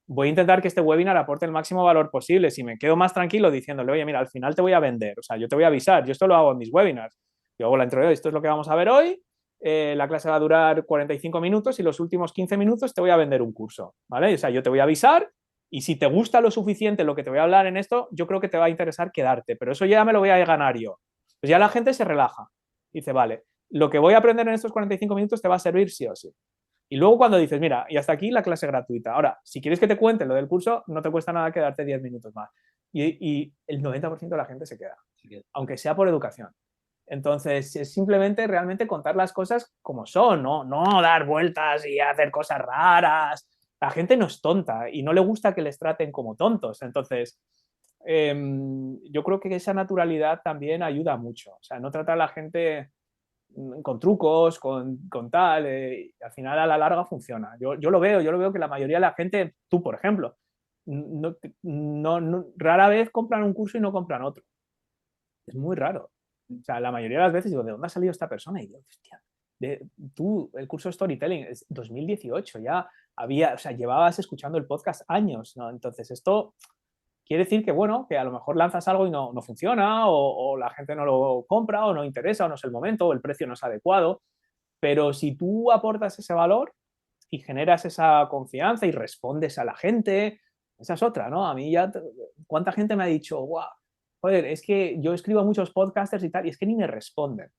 voy a intentar que este webinar aporte el máximo valor posible. Si me quedo más tranquilo diciéndole, oye, mira, al final te voy a vender, o sea, yo te voy a avisar, yo esto lo hago en mis webinars. Yo hago la introducción, esto es lo que vamos a ver hoy, la clase va a durar 45 minutos y los últimos 15 minutos te voy a vender un curso, ¿vale? O sea, yo te voy a avisar y si te gusta lo suficiente lo que te voy a hablar en esto, yo creo que te va a interesar quedarte, pero eso ya me lo voy a ganar yo. Pues ya la gente se relaja. Dice, vale, lo que voy a aprender en estos 45 minutos te va a servir sí o sí. Y luego cuando dices, mira, y hasta aquí la clase gratuita. Ahora, si quieres que te cuente lo del curso, no te cuesta nada quedarte 10 minutos más. Y el 90% de la gente se queda, aunque sea por educación. Entonces, es simplemente realmente contar las cosas como son, ¿no? No dar vueltas y hacer cosas raras. La gente no es tonta y no le gusta que les traten como tontos. Entonces, yo creo que esa naturalidad también ayuda mucho. O sea, no tratar a la gente con trucos, con tal, al final a la larga funciona. Yo lo veo que la mayoría de la gente, tú por ejemplo, rara vez compran un curso y no compran otro. Es muy raro. O sea, la mayoría de las veces digo, ¿de dónde ha salido esta persona? Y digo, hostia, el curso de Storytelling es 2018, ya había, o sea, llevabas escuchando el podcast años, ¿no? Entonces esto quiere decir que, bueno, que a lo mejor lanzas algo y no funciona, o la gente no lo compra, o no interesa, o no es el momento, o el precio no es adecuado. Pero si tú aportas ese valor y generas esa confianza y respondes a la gente, esa es otra, ¿no? A mí ya, ¿cuánta gente me ha dicho, guau, joder, es que yo escribo a muchos podcasters y tal, y es que ni me responden?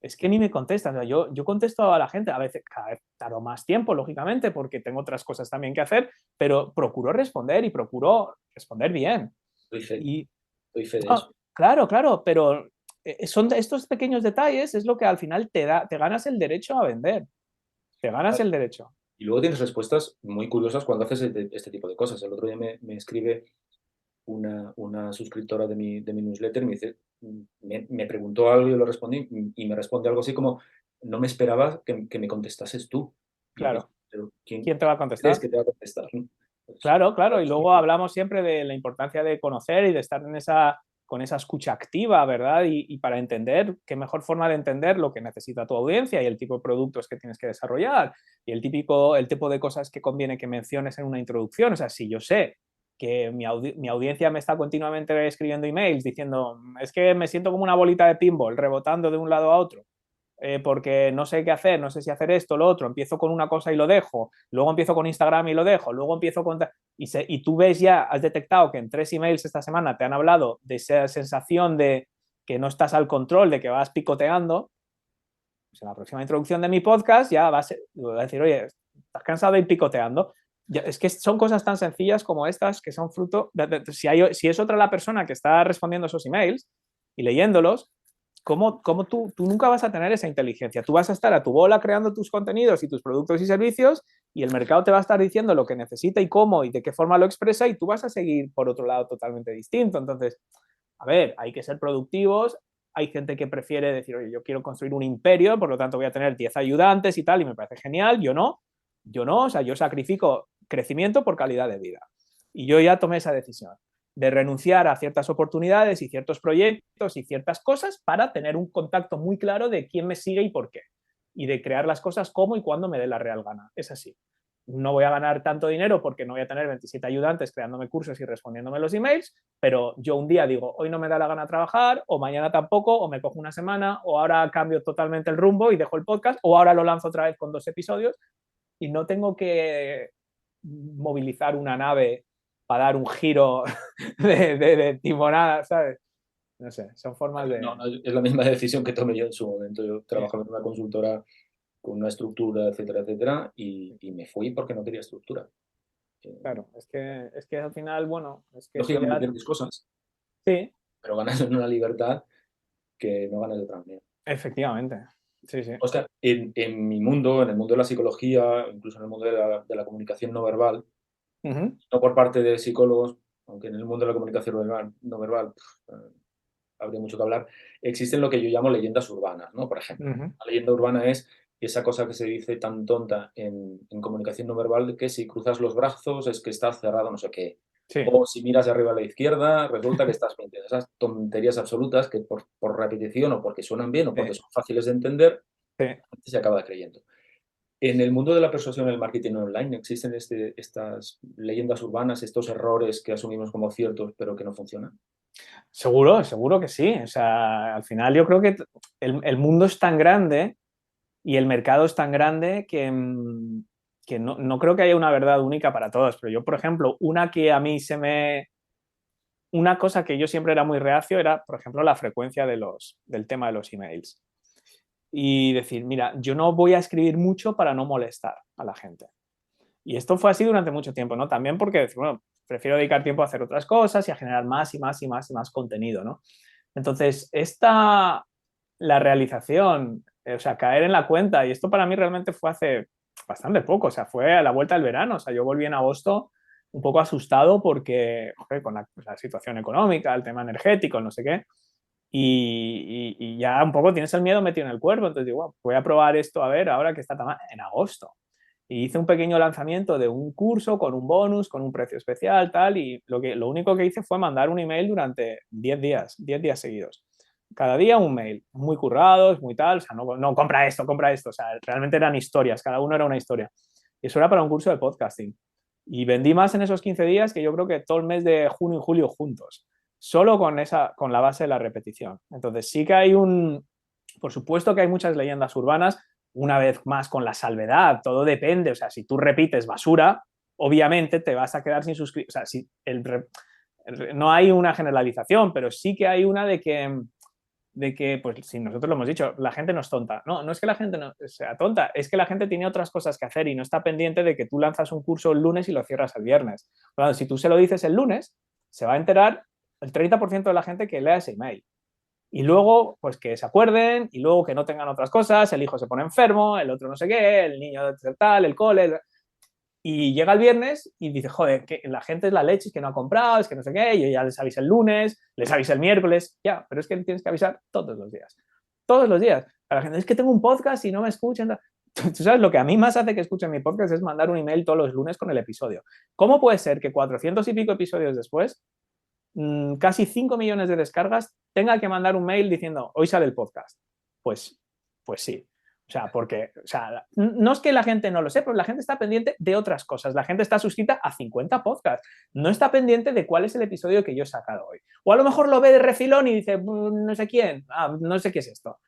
Es que ni me contestan. O sea, yo contesto a la gente, a veces cada vez tardo más tiempo, lógicamente, porque tengo otras cosas también que hacer, pero procuro responder y procuro responder bien. Y Doy fe de no, eso. claro, claro, pero son estos pequeños detalles es lo que al final te ganas el derecho a vender. Te ganas el derecho. Y luego tienes respuestas muy curiosas cuando haces este tipo de cosas. El otro día me escribe una suscriptora de mi newsletter y me dice, me preguntó algo y yo lo respondí y me responde algo así como, no me esperaba que me contestases tú. Y yo pienso, Claro. pero ¿quién ¿Quién te va a crees contestar? que te va a contestar? ¿No? Pues, Claro, claro. Y es muy luego curioso. hablamos siempre de la importancia de conocer y de estar con esa escucha activa, ¿verdad? Y para entender, qué mejor forma de entender lo que necesita tu audiencia y el tipo de productos que tienes que desarrollar y el tipo de cosas que conviene que menciones en una introducción. O sea, si yo sé que mi audiencia me está continuamente escribiendo emails diciendo, es que me siento como una bolita de pinball rebotando de un lado a otro, porque no sé qué hacer, no sé si hacer esto, lo otro, empiezo con una cosa y lo dejo, luego empiezo con Instagram y lo dejo, luego empiezo con... Y tú ves ya, has detectado que en 3 emails esta semana te han hablado de esa sensación de que no estás al control, de que vas picoteando, pues en la próxima introducción de mi podcast ya va a decir, oye, ¿estás cansado de ir picoteando? Es que son cosas tan sencillas como estas que son fruto si es otra la persona que está respondiendo esos emails y leyéndolos, ¿cómo tú nunca vas a tener esa inteligencia? Tú vas a estar a tu bola creando tus contenidos y tus productos y servicios y el mercado te va a estar diciendo lo que necesita y cómo y de qué forma lo expresa y tú vas a seguir por otro lado totalmente distinto. Entonces, a ver, hay que ser productivos. Hay gente que prefiere decir, oye, yo quiero construir un imperio, por lo tanto voy a tener 10 ayudantes y tal, y me parece genial. Yo no, o sea, yo sacrifico crecimiento por calidad de vida. Y yo ya tomé esa decisión de renunciar a ciertas oportunidades y ciertos proyectos y ciertas cosas para tener un contacto muy claro de quién me sigue y por qué. Y de crear las cosas como y cuando me dé la real gana. Es así. No voy a ganar tanto dinero porque no voy a tener 27 ayudantes creándome cursos y respondiéndome los emails, pero yo un día digo, hoy no me da la gana trabajar, o mañana tampoco, o me cojo una semana, o ahora cambio totalmente el rumbo y dejo el podcast, o ahora lo lanzo otra vez con 2 episodios y no tengo que movilizar una nave para dar un giro de timonada, ¿sabes? No sé, son formas de... No, es la misma decisión que tomé yo en su momento. Yo trabajaba en una consultora con una estructura, etcétera, etcétera, y me fui porque no quería estructura. Claro, es que al final, bueno, es que eso Lógicamente ya... pierdes cosas, Sí, pero ganas en una libertad que no ganas de otra manera. efectivamente. Sí, sí. Oscar, en mi mundo, en el mundo de la psicología, incluso en el mundo de la comunicación no verbal, Ujú, no por parte de psicólogos, aunque en el mundo de la comunicación no verbal habría mucho que hablar, existen lo que yo llamo leyendas urbanas, ¿no? Por ejemplo, ujú. la leyenda urbana es esa cosa que se dice tan tonta en comunicación no verbal de que si cruzas los brazos es que estás cerrado no sé qué. Sí, O si miras de arriba a la izquierda, resulta que estás mintiendo. Esas tonterías absolutas que por repetición o porque suenan bien o porque sí, son fáciles de entender, sí. se acaba creyendo. En el mundo de la persuasión y el marketing online existen estas leyendas urbanas, estos errores que asumimos como ciertos pero que no funcionan. Seguro, seguro que sí. O sea, al final yo creo que el mundo es tan grande y el mercado es tan grande que no creo que haya una verdad única para todos. Pero yo, por ejemplo, una que a mí se me... Una cosa que yo siempre era muy reacio era, por ejemplo, la frecuencia del tema de los emails. Y decir, mira, yo no voy a escribir mucho para no molestar a la gente. Y esto fue así durante mucho tiempo, ¿no? También porque, bueno, prefiero dedicar tiempo a hacer otras cosas y a generar más y más y más y más contenido, ¿no? Entonces, la realización, o sea, caer en la cuenta, y esto para mí realmente fue hace bastante poco, o sea, fue a la vuelta del verano, o sea, yo volví en agosto un poco asustado porque, joder, con la situación económica, el tema energético, no sé qué, y ya un poco tienes el miedo metido en el cuerpo, entonces digo, bueno, voy a probar esto a ver ahora que está tan mal, en agosto. Y hice un pequeño lanzamiento de un curso con un bonus, con un precio especial, tal, y lo único que hice fue mandar un email durante 10 días seguidos. Cada día un mail, muy currados, muy tal, o sea, no compra esto, o sea, realmente eran historias, cada uno era una historia. Y eso era para un curso de podcasting. Y vendí más en esos 15 días que yo creo que todo el mes de junio y julio juntos, solo con la base de la repetición. Entonces sí que por supuesto que hay muchas leyendas urbanas, una vez más con la salvedad, todo depende, o sea, si tú repites basura, obviamente te vas a quedar sin suscriptores, o sea, no hay una generalización, pero sí que hay una de que, pues si nosotros lo hemos dicho, la gente no es tonta. No, no es que la gente no sea tonta, es que la gente tiene otras cosas que hacer y no está pendiente de que tú lanzas un curso el lunes y lo cierras el viernes. Bueno, si tú se lo dices el lunes, se va a enterar el 30% de la gente que lea ese email. Y luego, pues que se acuerden, y luego que no tengan otras cosas, el hijo se pone enfermo, el otro no sé qué, el niño tal, el cole. Y llega el viernes y dice, joder, que la gente es la leche, es que no ha comprado, es que no sé qué, y yo ya les avisé el lunes, les avisé el miércoles, ya, pero es que tienes que avisar todos los días. Todos los días. A la gente, es que tengo un podcast y no me escuchan. Tú sabes, lo que a mí más hace que escuchen mi podcast es mandar un email todos los lunes con el episodio. ¿Cómo puede ser que 400 y pico episodios después, casi 5 millones de descargas, tenga que mandar un mail diciendo, hoy sale el podcast? Pues, pues sí. O sea, porque, o sea, no es que la gente no lo sepa, pero la gente está pendiente de otras cosas. La gente está suscrita a 50 podcasts. No está pendiente de cuál es el episodio que yo he sacado hoy. O a lo mejor lo ve de refilón y dice, no sé quién, no sé qué es esto.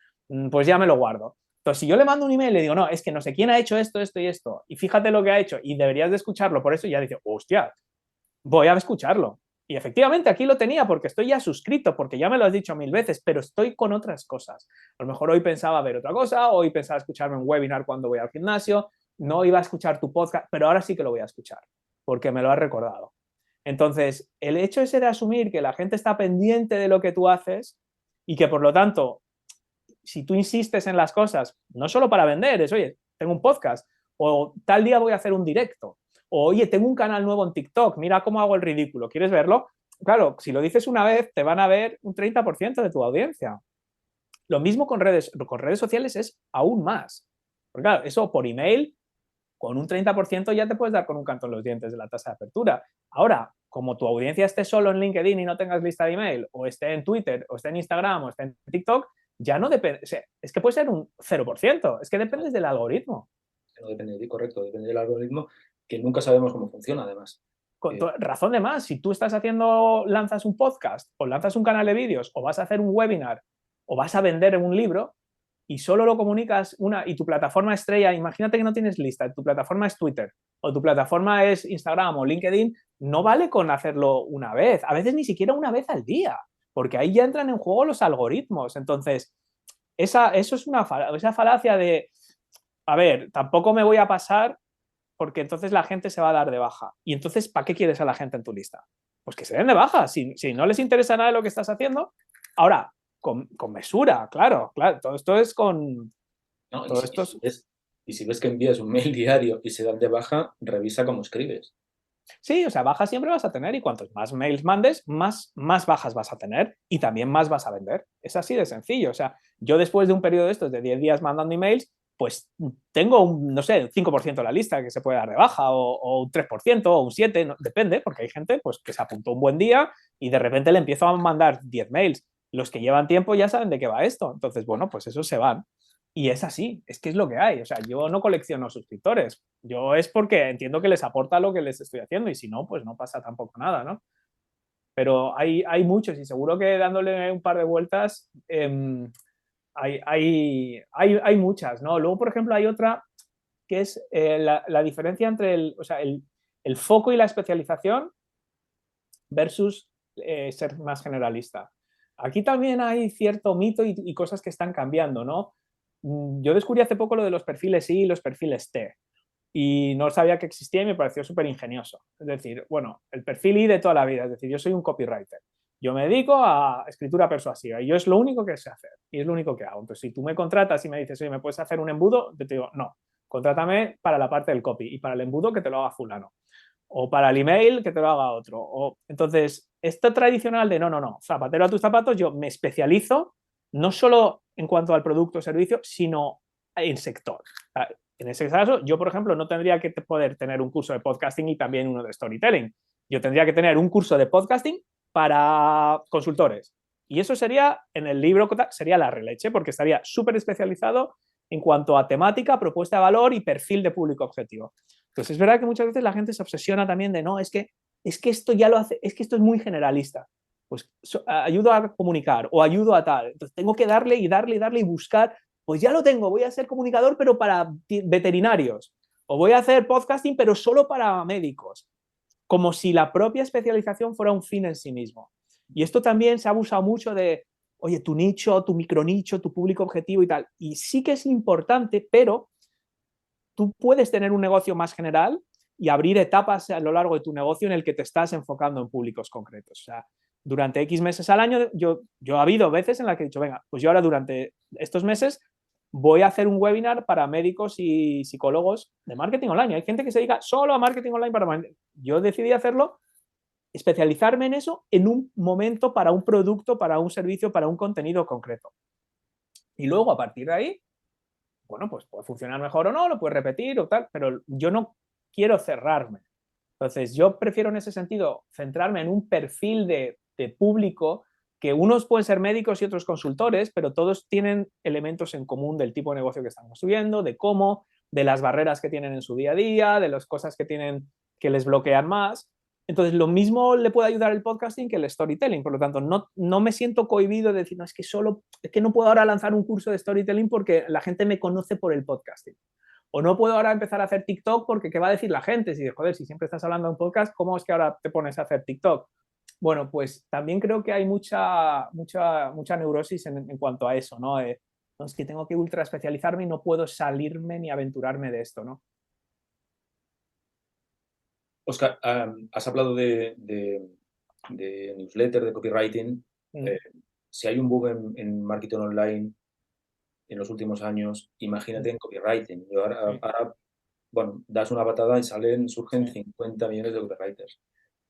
Pues ya me lo guardo. Entonces, si yo le mando un email y le digo, no, es que no sé quién ha hecho esto, esto y esto, y fíjate lo que ha hecho, y deberías de escucharlo, por eso ya dice, hostia, voy a escucharlo. Y efectivamente aquí lo tenía porque estoy ya suscrito, porque ya me lo has dicho 1000 veces, pero estoy con otras cosas. A lo mejor hoy pensaba ver otra cosa, hoy pensaba escucharme un webinar cuando voy al gimnasio, no iba a escuchar tu podcast, pero ahora sí que lo voy a escuchar, porque me lo has recordado. Entonces, el hecho ese de asumir que la gente está pendiente de lo que tú haces y que por lo tanto, si tú insistes en las cosas, no solo para vender, es, oye, tengo un podcast, o tal día voy a hacer un directo, o oye, tengo un canal nuevo en TikTok, mira cómo hago el ridículo, ¿quieres verlo? Claro, si lo dices una vez, te van a ver un 30% de tu audiencia. Lo mismo con redes sociales es aún más. Porque claro, eso por email, con un 30% ya te puedes dar con un canto en los dientes de la tasa de apertura. Ahora, como tu audiencia esté solo en LinkedIn y no tengas lista de email, o esté en Twitter, o esté en Instagram, o esté en TikTok, ya no depende, o sea, es que puede ser un 0%, es que depende del algoritmo. No depende de ti, correcto, depende del algoritmo, que nunca sabemos cómo funciona, además. Con razón de más, si tú estás haciendo, lanzas un podcast, o lanzas un canal de vídeos, o vas a hacer un webinar, o vas a vender un libro, y solo lo comunicas y tu plataforma estrella, imagínate que no tienes lista, tu plataforma es Twitter, o tu plataforma es Instagram o LinkedIn, no vale con hacerlo una vez, a veces ni siquiera una vez al día, porque ahí ya entran en juego los algoritmos. Entonces, eso es esa falacia de, a ver, tampoco me voy a pasar porque entonces la gente se va a dar de baja. Y entonces, ¿para qué quieres a la gente en tu lista? Pues que se den de baja. Si no les interesa nada de lo que estás haciendo, ahora, con mesura, claro. Todo esto es con... ¿No? Todo esto Y si ves que envías un mail diario y se dan de baja, revisa cómo escribes. Sí, o sea, bajas siempre vas a tener y cuantos más mails mandes, más bajas vas a tener y también más vas a vender. Es así de sencillo. O sea, yo después de un periodo de estos de 10 días mandando emails, pues tengo un, no sé, 5% de la lista que se puede dar de baja o un 3% o un 7%, no, depende, porque hay gente pues, que se apuntó un buen día y de repente le empiezo a mandar 10 mails. Los que llevan tiempo ya saben de qué va esto. Entonces, bueno, pues esos se van. Y es así, es que es lo que hay. O sea, yo no colecciono suscriptores. Yo es porque entiendo que les aporta lo que les estoy haciendo y si no, pues no pasa tampoco nada, ¿no? Pero hay muchos y seguro que dándole un par de vueltas hay muchas, ¿no? Luego, por ejemplo, hay otra que es la diferencia entre el foco y la especialización versus ser más generalista. Aquí también hay cierto mito y cosas que están cambiando, ¿no? Yo descubrí hace poco lo de los perfiles I y los perfiles T y no sabía que existía y me pareció súper ingenioso. Es decir, bueno, el perfil I de toda la vida, es decir, yo soy un copywriter. Yo me dedico a escritura persuasiva y yo es lo único que sé hacer y es lo único que hago. Entonces, si tú me contratas y me dices, oye, ¿me puedes hacer un embudo? Yo te digo, no, contrátame para la parte del copy y para el embudo que te lo haga fulano. O para el email que te lo haga otro. Entonces, esto tradicional de no, zapatero a tus zapatos, yo me especializo no solo en cuanto al producto o servicio, sino en sector. En ese caso, yo, por ejemplo, no tendría que poder tener un curso de podcasting y también uno de storytelling. Yo tendría que tener un curso de podcasting para consultores. Y eso sería, en el libro, sería la releche, porque estaría súper especializado en cuanto a temática, propuesta de valor y perfil de público objetivo. Entonces, es verdad que muchas veces la gente se obsesiona también de, no, es que esto ya lo hace, es que esto es muy generalista. Pues ayudo a comunicar o ayudo a tal. Entonces, tengo que darle y darle y darle y buscar pues ya lo tengo, voy a ser comunicador pero para veterinarios, o voy a hacer podcasting pero solo para médicos, como si la propia especialización fuera un fin en sí mismo. Y esto también se ha abusado mucho de, oye, tu nicho, tu micronicho, tu público objetivo y tal. Y sí que es importante, pero tú puedes tener un negocio más general y abrir etapas a lo largo de tu negocio en el que te estás enfocando en públicos concretos. O sea, durante X meses al año, yo ha habido veces en las que he dicho, venga, pues yo ahora durante estos meses voy a hacer un webinar para médicos y psicólogos de marketing online. Hay gente que se dedica solo a marketing online para... Yo decidí hacerlo, especializarme en eso en un momento para un producto, para un servicio, para un contenido concreto. Y luego, a partir de ahí, bueno, pues puede funcionar mejor o no, lo puedes repetir o tal, pero yo no quiero cerrarme. Entonces, yo prefiero en ese sentido centrarme en un perfil de público que unos pueden ser médicos y otros consultores, pero todos tienen elementos en común del tipo de negocio que están construyendo, de cómo, de las barreras que tienen en su día a día, de las cosas que tienen que les bloquean más. Entonces, lo mismo le puede ayudar el podcasting que el storytelling. Por lo tanto, no me siento cohibido de decir, no, es que no puedo ahora lanzar un curso de storytelling porque la gente me conoce por el podcasting. O no puedo ahora empezar a hacer TikTok porque ¿qué va a decir la gente? Si, joder, si siempre estás hablando en podcast, ¿cómo es que ahora te pones a hacer TikTok? Bueno, pues también creo que hay mucha neurosis en cuanto a eso, ¿no? No, es que tengo que ultra especializarme y no puedo salirme ni aventurarme de esto, ¿no? Oscar, has hablado de newsletter, de copywriting. Si hay un boom en marketing online en los últimos años, imagínate en copywriting. Y Sí, ahora, bueno, das una patada y surgen sí. 50 millones de copywriters.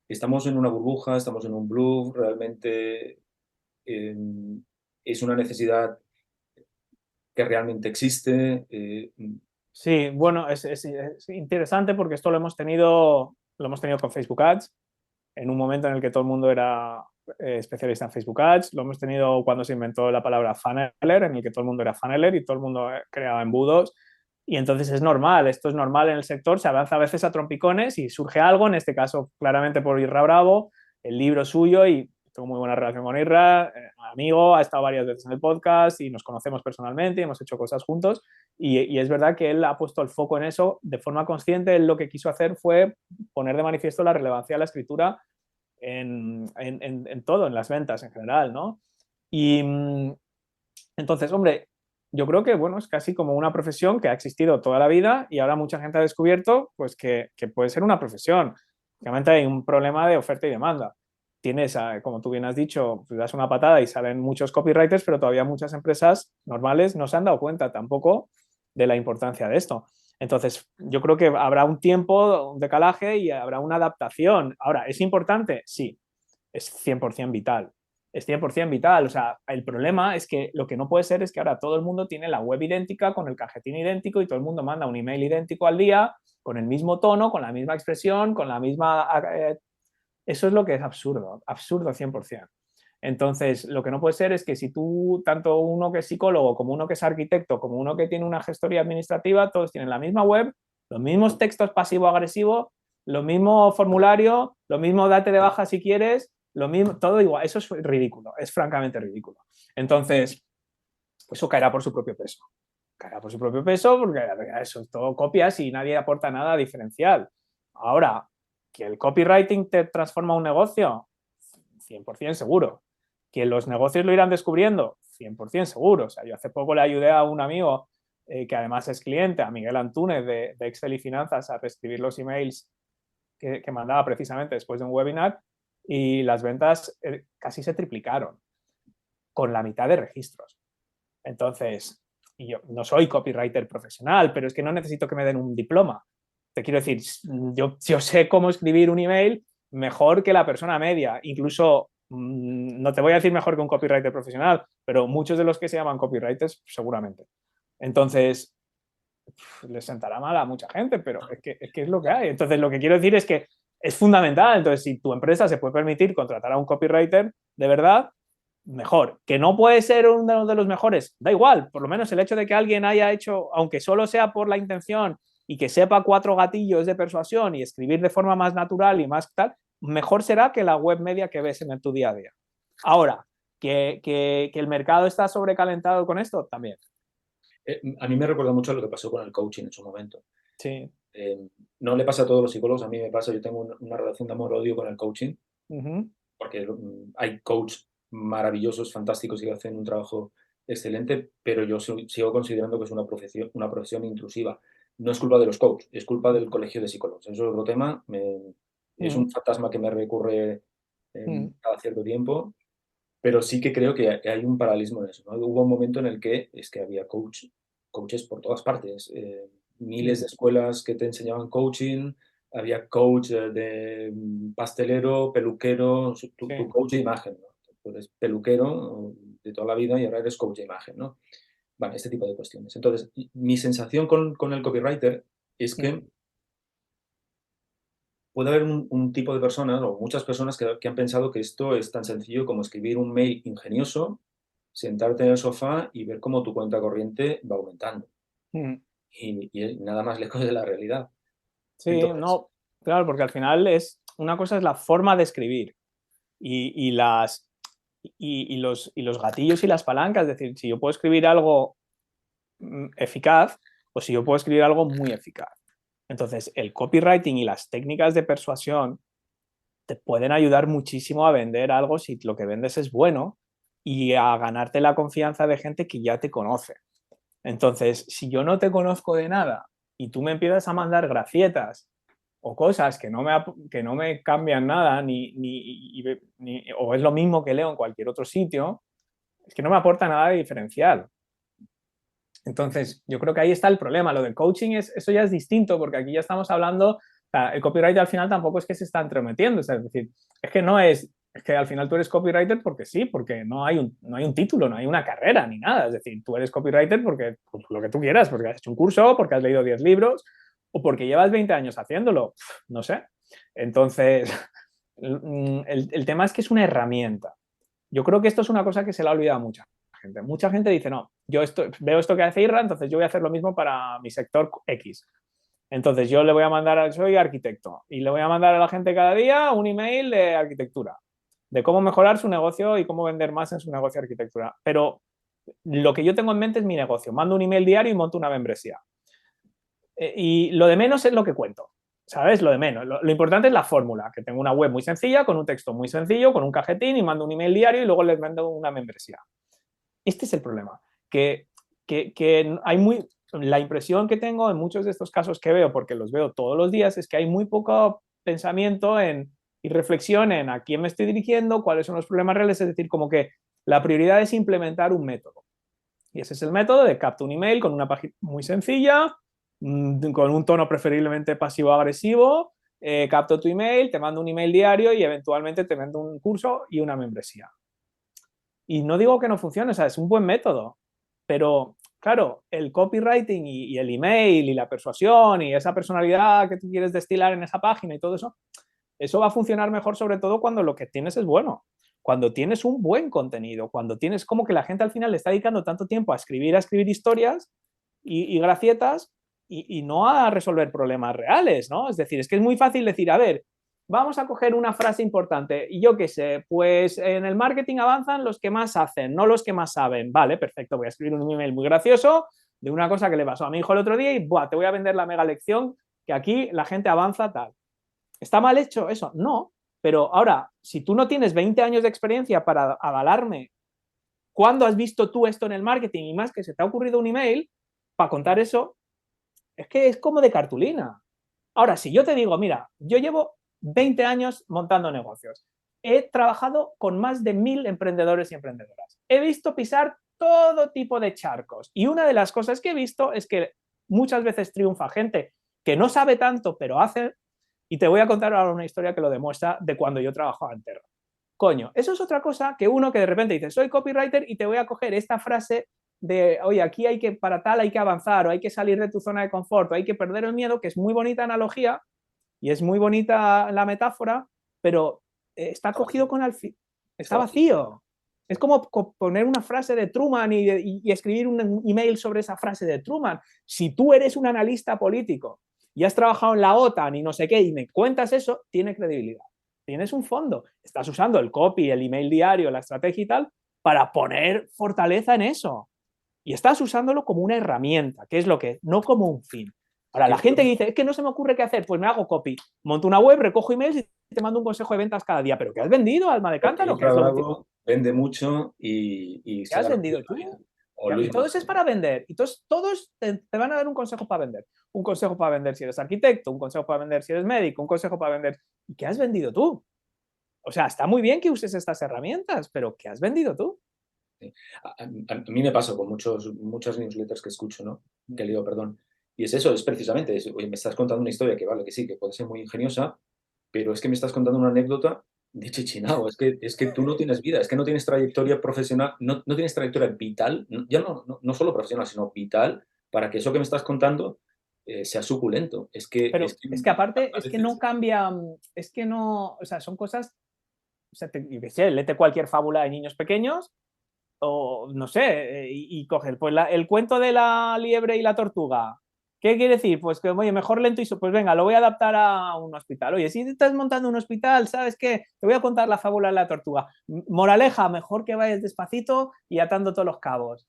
Estamos en una burbuja, estamos en un blue, realmente eh, es una necesidad que realmente existe. Sí, bueno, es interesante porque esto lo hemos tenido con Facebook Ads, en un momento en el que todo el mundo era especialista en Facebook Ads. Lo hemos tenido cuando se inventó la palabra funneler, en el que todo el mundo era funneler y todo el mundo creaba embudos. Y entonces es normal, esto es normal en el sector, se avanza a veces a trompicones y surge algo, en este caso claramente por Irra Bravo, el libro suyo, y tengo muy buena relación con Irra, amigo, ha estado varias veces en el podcast y nos conocemos personalmente y hemos hecho cosas juntos. Y es verdad que él ha puesto el foco en eso de forma consciente. Él lo que quiso hacer fue poner de manifiesto la relevancia de la escritura en todo, en las ventas en general, ¿no? Y entonces, hombre, yo creo que, bueno, es casi como una profesión que ha existido toda la vida y ahora mucha gente ha descubierto, pues, que puede ser una profesión. Obviamente hay un problema de oferta y demanda. Tienes, como tú bien has dicho, pues das una patada y salen muchos copywriters, pero todavía muchas empresas normales no se han dado cuenta tampoco de la importancia de esto. Entonces, yo creo que habrá un tiempo, un decalaje y habrá una adaptación. Ahora, ¿es importante? Sí, es 100% vital. Es 100% vital. O sea, el problema es que lo que no puede ser es que ahora todo el mundo tiene la web idéntica, con el cajetín idéntico y todo el mundo manda un email idéntico al día, con el mismo tono, con la misma expresión, con la misma... eso es lo que es absurdo, absurdo 100%. Entonces, lo que no puede ser es que si tú, tanto uno que es psicólogo, como uno que es arquitecto, como uno que tiene una gestoría administrativa, todos tienen la misma web, los mismos textos pasivo-agresivo, lo mismo formulario, lo mismo date de baja si quieres, lo mismo, todo igual. Eso es ridículo, es francamente ridículo. Entonces, pues eso caerá por su propio peso. Caerá por su propio peso porque eso es todo copias y nadie aporta nada diferencial. Ahora, que el copywriting te transforma un negocio, 100% seguro. Que los negocios lo irán descubriendo, 100% seguro. O sea, yo hace poco le ayudé a un amigo que además es cliente, a Miguel Antúnez de Excel y Finanzas, a reescribir los emails que mandaba precisamente después de un webinar y las ventas casi se triplicaron con la mitad de registros. Entonces, y yo no soy copywriter profesional, pero es que no necesito que me den un diploma. Te quiero decir, yo sé cómo escribir un email mejor que la persona media. Incluso, no te voy a decir mejor que un copywriter profesional, pero muchos de los que se llaman copywriters seguramente. Entonces, les sentará mal a mucha gente, pero es que es lo que hay. Entonces, lo que quiero decir es que es fundamental. Entonces, si tu empresa se puede permitir contratar a un copywriter de verdad, mejor. Que no puede ser uno de los mejores, da igual. Por lo menos el hecho de que alguien haya hecho, aunque solo sea por la intención y que sepa 4 gatillos de persuasión y escribir de forma más natural y más tal, mejor será que la web media que ves en tu día a día. Ahora, que el mercado está sobrecalentado con esto, también. A mí me recuerda mucho a lo que pasó con el coaching en su momento. Sí. No le pasa a todos los psicólogos, a mí me pasa, yo tengo una relación de amor-odio con el coaching, porque hay coaches maravillosos, fantásticos y que hacen un trabajo excelente, pero yo sigo considerando que es una profesión intrusiva. No es culpa de los coaches, es culpa del colegio de psicólogos. Eso es otro tema, es un fantasma que me recurre cada cierto tiempo, pero sí que creo que hay un paralelismo en eso, ¿no? Hubo un momento en el que es que había coaches por todas partes, miles de escuelas que te enseñaban coaching, había coach de pastelero, peluquero, tu Sí. coach de imagen, ¿no? Tú eres peluquero de toda la vida y ahora eres coach de imagen, ¿no? Vale, este tipo de cuestiones. Entonces, mi sensación con el copywriter es que puede haber un tipo de personas o muchas personas que han pensado que esto es tan sencillo como escribir un mail ingenioso, sentarte en el sofá y ver cómo tu cuenta corriente va aumentando. Y es nada más lejos de la realidad. Sí, Entonces, no, claro, porque al final una cosa es la forma de escribir y los gatillos y las palancas. Es decir, si yo puedo escribir algo eficaz o si yo puedo escribir algo muy eficaz. Entonces, el copywriting y las técnicas de persuasión te pueden ayudar muchísimo a vender algo si lo que vendes es bueno y a ganarte la confianza de gente que ya te conoce. Entonces, si yo no te conozco de nada y tú me empiezas a mandar gracietas o cosas que no me cambian nada, o es lo mismo que leo en cualquier otro sitio, es que no me aporta nada de diferencial. Entonces, yo creo que ahí está el problema. Lo del coaching, eso ya es distinto, porque aquí ya estamos hablando, o sea, el copywriter al final tampoco es que se está entrometiendo, o sea, es decir, es que no es que al final tú eres copywriter porque sí, porque no hay un título, no hay una carrera ni nada. Es decir, tú eres copywriter porque pues, lo que tú quieras, porque has hecho un curso, porque has leído 10 libros o porque llevas 20 años haciéndolo. No sé. Entonces, el tema es que es una herramienta. Yo creo que esto es una cosa que se le ha olvidado a mucha gente. Mucha gente dice, no, veo esto que hace Irra, entonces yo voy a hacer lo mismo para mi sector X. Entonces yo le voy a mandar, soy arquitecto, y le voy a mandar a la gente cada día un email de arquitectura, de cómo mejorar su negocio y cómo vender más en su negocio de arquitectura. Pero lo que yo tengo en mente es mi negocio. Mando un email diario y monto una membresía. Y lo de menos es lo que cuento, ¿sabes? Lo de menos. Lo importante es la fórmula, que tengo una web muy sencilla, con un texto muy sencillo, con un cajetín y mando un email diario y luego les mando una membresía. Este es el problema, que hay la impresión que tengo en muchos de estos casos que veo, porque los veo todos los días, es que hay muy poco pensamiento y reflexión en a quién me estoy dirigiendo, cuáles son los problemas reales, es decir, como que la prioridad es implementar un método. Y ese es el método de capta un email con una página muy sencilla, con un tono preferiblemente pasivo-agresivo, capto tu email, te mando un email diario y eventualmente te mando un curso y una membresía. Y no digo que no funcione, o sea, es un buen método, pero claro, el copywriting y el email y la persuasión y esa personalidad que tú quieres destilar en esa página y todo eso va a funcionar mejor sobre todo cuando lo que tienes es bueno, cuando tienes un buen contenido, cuando tienes como que la gente al final le está dedicando tanto tiempo a escribir historias y gracietas y no a resolver problemas reales, ¿no? Es decir, es que es muy fácil decir, a ver, vamos a coger una frase importante y yo qué sé, pues en el marketing avanzan los que más hacen, no los que más saben. Vale, perfecto, voy a escribir un email muy gracioso de una cosa que le pasó a mi hijo el otro día y ¡buah! Te voy a vender la mega lección que aquí la gente avanza tal. ¿Está mal hecho eso? No, pero ahora, si tú no tienes 20 años de experiencia para avalarme, ¿cuándo has visto tú esto en el marketing? Y más que se te ha ocurrido un email para contar eso, es que es como de cartulina. Ahora, si yo te digo, mira, yo llevo 20 años montando negocios, he trabajado con más de 1000 emprendedores y emprendedoras, he visto pisar todo tipo de charcos y una de las cosas que he visto es que muchas veces triunfa gente que no sabe tanto, pero hace, y te voy a contar ahora una historia que lo demuestra de cuando yo trabajaba en Terra. Coño, eso es otra cosa que uno que de repente dice, soy copywriter y te voy a coger esta frase de, oye, aquí hay que, para tal hay que avanzar, o hay que salir de tu zona de confort, o hay que perder el miedo, que es muy bonita analogía y es muy bonita la metáfora, pero está cogido con alfil, está vacío. Es como poner una frase de Truman y escribir un email sobre esa frase de Truman. Si tú eres un analista político y has trabajado en la OTAN y no sé qué, y me cuentas eso, tiene credibilidad. Tienes un fondo. Estás usando el copy, el email diario, la estrategia y tal, para poner fortaleza en eso. Y estás usándolo como una herramienta, que es lo que es, no como un fin. Ahora, la gente que dice, es que no se me ocurre qué hacer, pues me hago copy, monto una web, recojo emails y te mando un consejo de ventas cada día. ¿Pero qué has vendido, alma de cántaro? ¿Qué es lo último? Vende mucho y ¿Qué se has gana vendido tú? o Luis Y todo eso es para vender. Y todos te van a dar un consejo para vender. Un consejo para vender si eres arquitecto, un consejo para vender si eres médico, un consejo para vender. ¿Y qué has vendido tú? O sea, está muy bien que uses estas herramientas, pero ¿qué has vendido tú? A mí me pasa con muchas newsletters que escucho, ¿no? Que leo, perdón. Y es eso, es precisamente eso. Oye, me estás contando una historia que vale, que sí, que puede ser muy ingeniosa, pero es que me estás contando una anécdota de chichinao. Es que tú no tienes vida, es que no tienes trayectoria profesional, no tienes trayectoria vital, ya no solo profesional, sino vital, para que eso que me estás contando sea suculento. Pero es que aparte, a es que no veces cambia, es que no, o sea, son cosas, o sea, yo qué sé, léete cualquier fábula de niños pequeños o no sé, y coger, pues el cuento de la liebre y la tortuga. ¿Qué quiere decir? Pues que, oye, mejor lento y pues venga, lo voy a adaptar a un hospital. Oye, si estás montando un hospital, ¿sabes qué? Te voy a contar la fábula de la tortuga. Moraleja, mejor que vayas despacito y atando todos los cabos.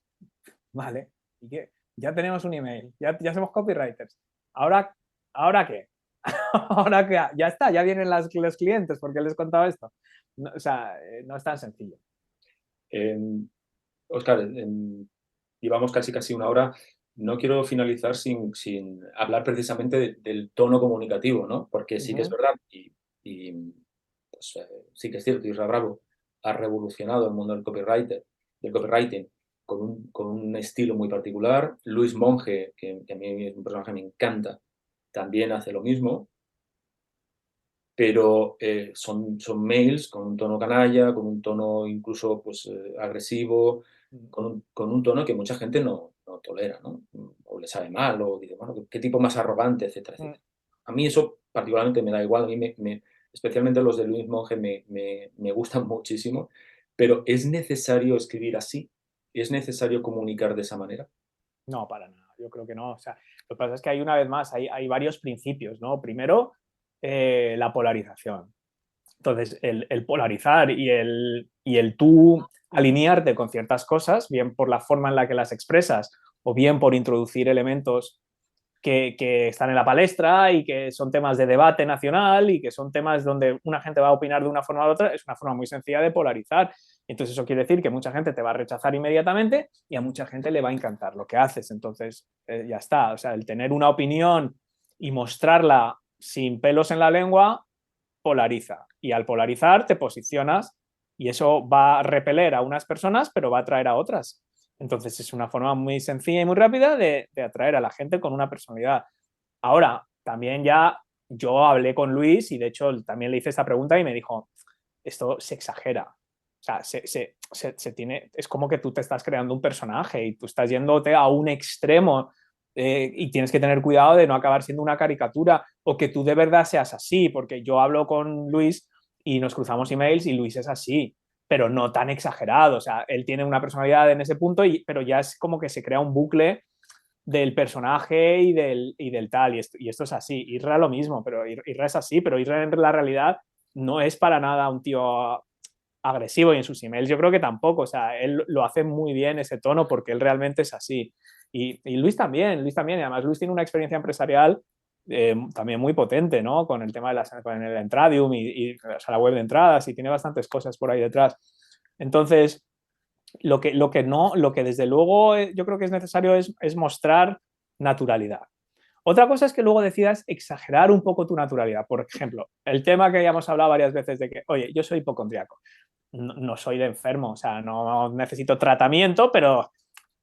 Vale, ¿y qué? Ya tenemos un email, ya somos copywriters. ¿Ahora, ahora qué? Ahora que ya está, ya vienen los clientes porque les he contado esto. No, o sea, no es tan sencillo. Óscar, llevamos casi una hora. no quiero finalizar sin hablar precisamente del tono comunicativo, ¿no? Porque sí que es Ujú. verdad y, pues, sí que es cierto, Isra Bravo ha revolucionado el mundo del copywriting con un estilo muy particular. Luis Monge, que a mí es un personaje que me encanta, también hace lo mismo, pero son mails con un tono canalla, con un tono incluso pues, agresivo, con un tono que mucha gente no tolera, ¿no? O le sabe mal, o dice, bueno, qué tipo más arrogante, etcétera, Mm. etcétera. A mí eso particularmente me da igual, a mí especialmente los de Luis Monge me gustan muchísimo, pero ¿es necesario escribir así? ¿Es necesario comunicar de esa manera? No, para nada, yo creo que no. O sea, lo que pasa es que hay una vez más, hay varios principios, ¿no? Primero, la polarización. Entonces, el polarizar y el tú alinearte con ciertas cosas, bien por la forma en la que las expresas o bien por introducir elementos que están en la palestra y que son temas de debate nacional y que son temas donde una gente va a opinar de una forma u otra, es una forma muy sencilla de polarizar. Entonces eso quiere decir que mucha gente te va a rechazar inmediatamente y a mucha gente le va a encantar lo que haces. Entonces ya está. O sea, el tener una opinión y mostrarla sin pelos en la lengua polariza. Y al polarizar te posicionas y eso va a repeler a unas personas, pero va a atraer a otras. Entonces es una forma muy sencilla y muy rápida de atraer a la gente con una personalidad. Ahora, también ya yo hablé con Luis y de hecho también le hice esta pregunta y me dijo, esto se exagera. O sea, se tiene, es como que tú te estás creando un personaje y tú estás yéndote a un extremo y tienes que tener cuidado de no acabar siendo una caricatura o que tú de verdad seas así, porque yo hablo con Luis y nos cruzamos emails y Luis es así, pero no tan exagerado. O sea, él tiene una personalidad en ese punto, pero ya es como que se crea un bucle del personaje y del tal, y esto es así. Irra lo mismo, pero Irra es así, pero Irra en la realidad no es para nada un tío agresivo y en sus emails yo creo que tampoco, o sea, él lo hace muy bien ese tono porque él realmente es así. Y Luis también, y además Luis tiene una experiencia empresarial también muy potente, ¿no? Con el tema de con el Entradium o sea, la web de entradas y tiene bastantes cosas por ahí detrás. Entonces, lo que desde luego yo creo que es necesario es mostrar naturalidad. Otra cosa es que luego decidas exagerar un poco tu naturalidad. Por ejemplo, el tema que ya hemos hablado varias veces de que, oye, yo soy hipocondriaco, no soy de enfermo, o sea, no necesito tratamiento, pero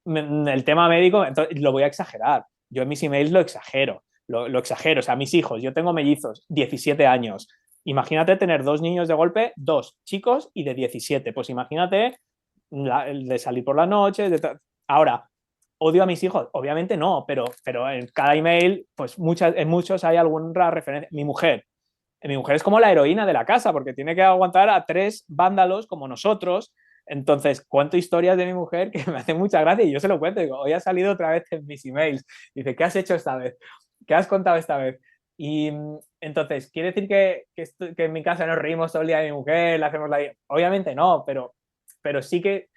el tema médico, entonces, lo voy a exagerar. Yo en mis emails lo exagero, lo exagero. O sea, mis hijos, yo tengo mellizos, 17 años. Imagínate tener dos niños de golpe, dos chicos y de 17. Pues imagínate el de salir por la noche. Ahora, ¿odio a mis hijos? Obviamente no, pero en cada email, pues en muchos hay alguna referencia. Mi mujer es como la heroína de la casa porque tiene que aguantar a tres vándalos como nosotros. Entonces, cuento historias de mi mujer que me hacen mucha gracia y yo se lo cuento. Digo, hoy ha salido otra vez en mis emails. Dice, ¿qué has hecho esta vez? ¿Qué has contado esta vez? Y entonces, ¿quiere decir que en mi casa nos reímos todo el día de mi mujer, le hacemos la... Obviamente no, pero sí que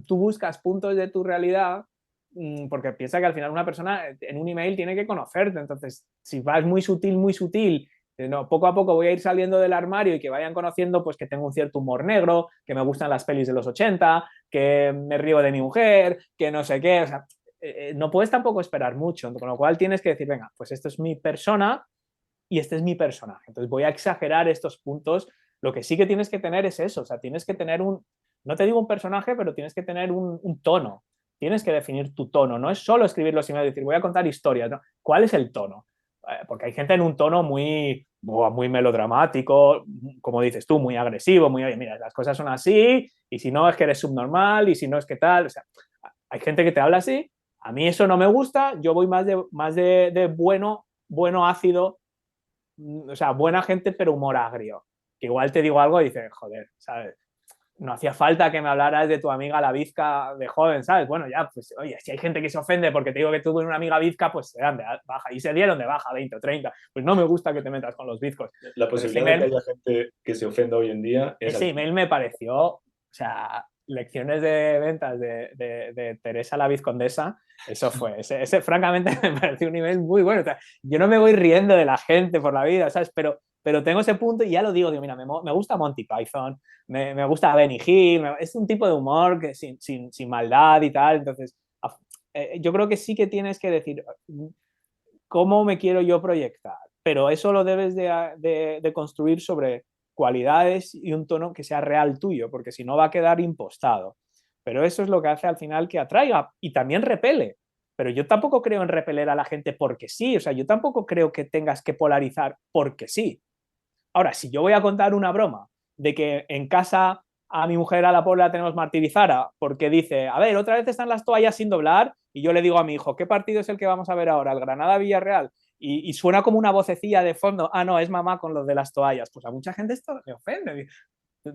tú buscas puntos de tu realidad porque piensa que al final una persona en un email tiene que conocerte. Entonces, si vas muy sutil, no, poco a poco voy a ir saliendo del armario y que vayan conociendo pues que tengo un cierto humor negro, que me gustan las pelis de los 80, que me río de mi mujer, que no sé qué. O sea, no puedes tampoco esperar mucho, con lo cual tienes que decir, venga, pues esto es mi persona y este es mi personaje. Entonces voy a exagerar estos puntos. Lo que sí que tienes que tener es eso, o sea, tienes que tener no te digo un personaje, pero tienes que tener un tono. Tienes que definir tu tono. No es solo escribir los emails y decir, voy a contar historias. ¿No? ¿Cuál es el tono? Porque hay gente en un tono muy melodramático, como dices tú, muy agresivo, muy, oye, mira, las cosas son así, y si no es que eres subnormal, y si no es que tal. O sea, hay gente que te habla así. A mí eso no me gusta. Yo voy más de bueno ácido, o sea, buena gente, pero humor agrio. Que igual te digo algo y dices, joder, ¿sabes? No hacía falta que me hablaras de tu amiga la bizca de joven, ¿sabes? Bueno, ya, pues, oye, si hay gente que se ofende porque te digo que tuve una amiga bizca, pues se dan de baja. Y se dieron de baja 20 o 30. Pues no me gusta que te metas con los bizcos. La Pero posibilidad de que haya gente que se ofenda hoy en día es ese altísima. email me pareció, o sea, lecciones de ventas de Teresa la Vizcondesa, eso fue, francamente me pareció un email muy bueno. O sea, yo no me voy riendo de la gente por la vida, ¿sabes? Pero tengo ese punto y ya lo digo, mira, me gusta Monty Python, me gusta Benny Hill, es un tipo de humor que sin maldad y tal, entonces yo creo que sí que tienes que decir cómo me quiero yo proyectar, pero eso lo debes de construir sobre cualidades y un tono que sea real tuyo, porque si no va a quedar impostado. Pero eso es lo que hace al final que atraiga y también repele. Pero yo tampoco creo en repeler a la gente porque sí, o sea, yo tampoco creo que tengas que polarizar porque sí. Ahora, si yo voy a contar una broma de que en casa a mi mujer, a la pobre, la tenemos martirizada porque dice, a ver, otra vez están las toallas sin doblar, y yo le digo a mi hijo, ¿qué partido es el que vamos a ver ahora? ¿El Granada-Villarreal? Y suena como una vocecilla de fondo, ah, no, es mamá con los de las toallas. Pues a mucha gente esto me ofende.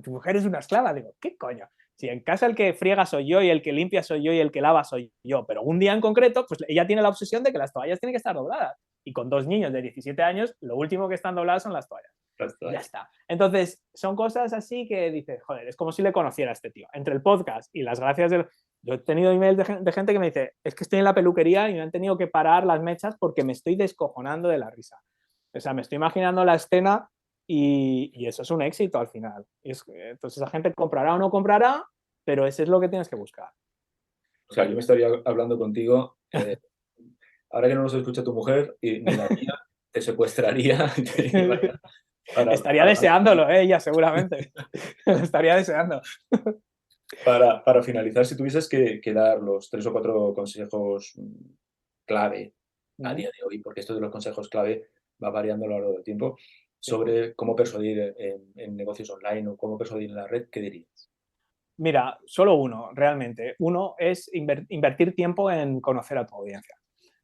Tu mujer es una esclava. Digo, ¿qué coño? Si en casa el que friega soy yo y el que limpia soy yo y el que lava soy yo, pero un día en concreto, pues ella tiene la obsesión de que las toallas tienen que estar dobladas. Y con 2 niños de 17 años, lo último que están dobladas son las toallas. Ya está. Entonces, son cosas así que dices, joder, es como si le conociera a este tío. Entre el podcast y las gracias del... Yo he tenido emails de gente que me dice, es que estoy en la peluquería y me han tenido que parar las mechas porque me estoy descojonando de la risa. O sea, me estoy imaginando la escena y eso es un éxito al final. Entonces, la gente comprará o no comprará, pero eso es lo que tienes que buscar. O sea, yo me estaría hablando contigo, ahora que no nos escucha tu mujer, y ni la mía, te secuestraría y te llevaría Estaría deseándolo, ella seguramente. Estaría deseando. Para finalizar, si tuvieses que dar los 3 o 4 consejos clave a día de hoy, porque esto de los consejos clave va variando a lo largo del tiempo, sobre cómo persuadir en negocios online o cómo persuadir en la red, ¿qué dirías? Mira, solo uno, realmente. Uno es invertir tiempo en conocer a tu audiencia.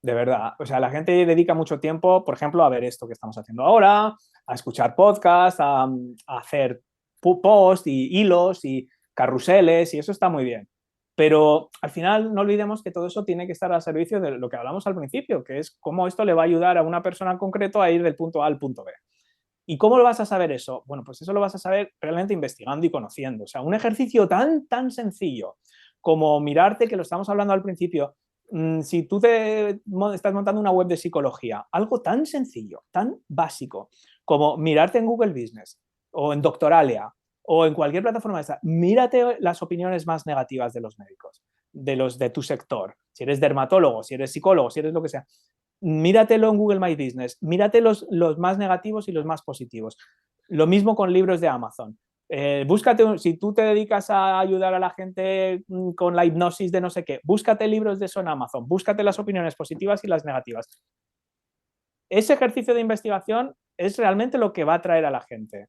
De verdad. O sea, la gente dedica mucho tiempo, por ejemplo, a ver esto que estamos haciendo ahora, a escuchar podcasts, a hacer posts y hilos y carruseles, y eso está muy bien. Pero al final no olvidemos que todo eso tiene que estar al servicio de lo que hablamos al principio, que es cómo esto le va a ayudar a una persona en concreto a ir del punto A al punto B. ¿Y cómo lo vas a saber eso? Bueno, pues eso lo vas a saber realmente investigando y conociendo. O sea, un ejercicio tan sencillo como mirarte, que lo estamos hablando al principio, si tú estás montando una web de psicología, algo tan sencillo, tan básico, como mirarte en Google Business o en Doctoralia o en cualquier plataforma de esta, mírate las opiniones más negativas de los médicos, de los de tu sector. Si eres dermatólogo, si eres psicólogo, si eres lo que sea, míratelo en Google My Business, mírate los más negativos y los más positivos. Lo mismo con libros de Amazon. Búscate, si tú te dedicas a ayudar a la gente con la hipnosis de no sé qué, búscate libros de eso en Amazon, búscate las opiniones positivas y las negativas. Ese ejercicio de investigación es realmente lo que va a atraer a la gente.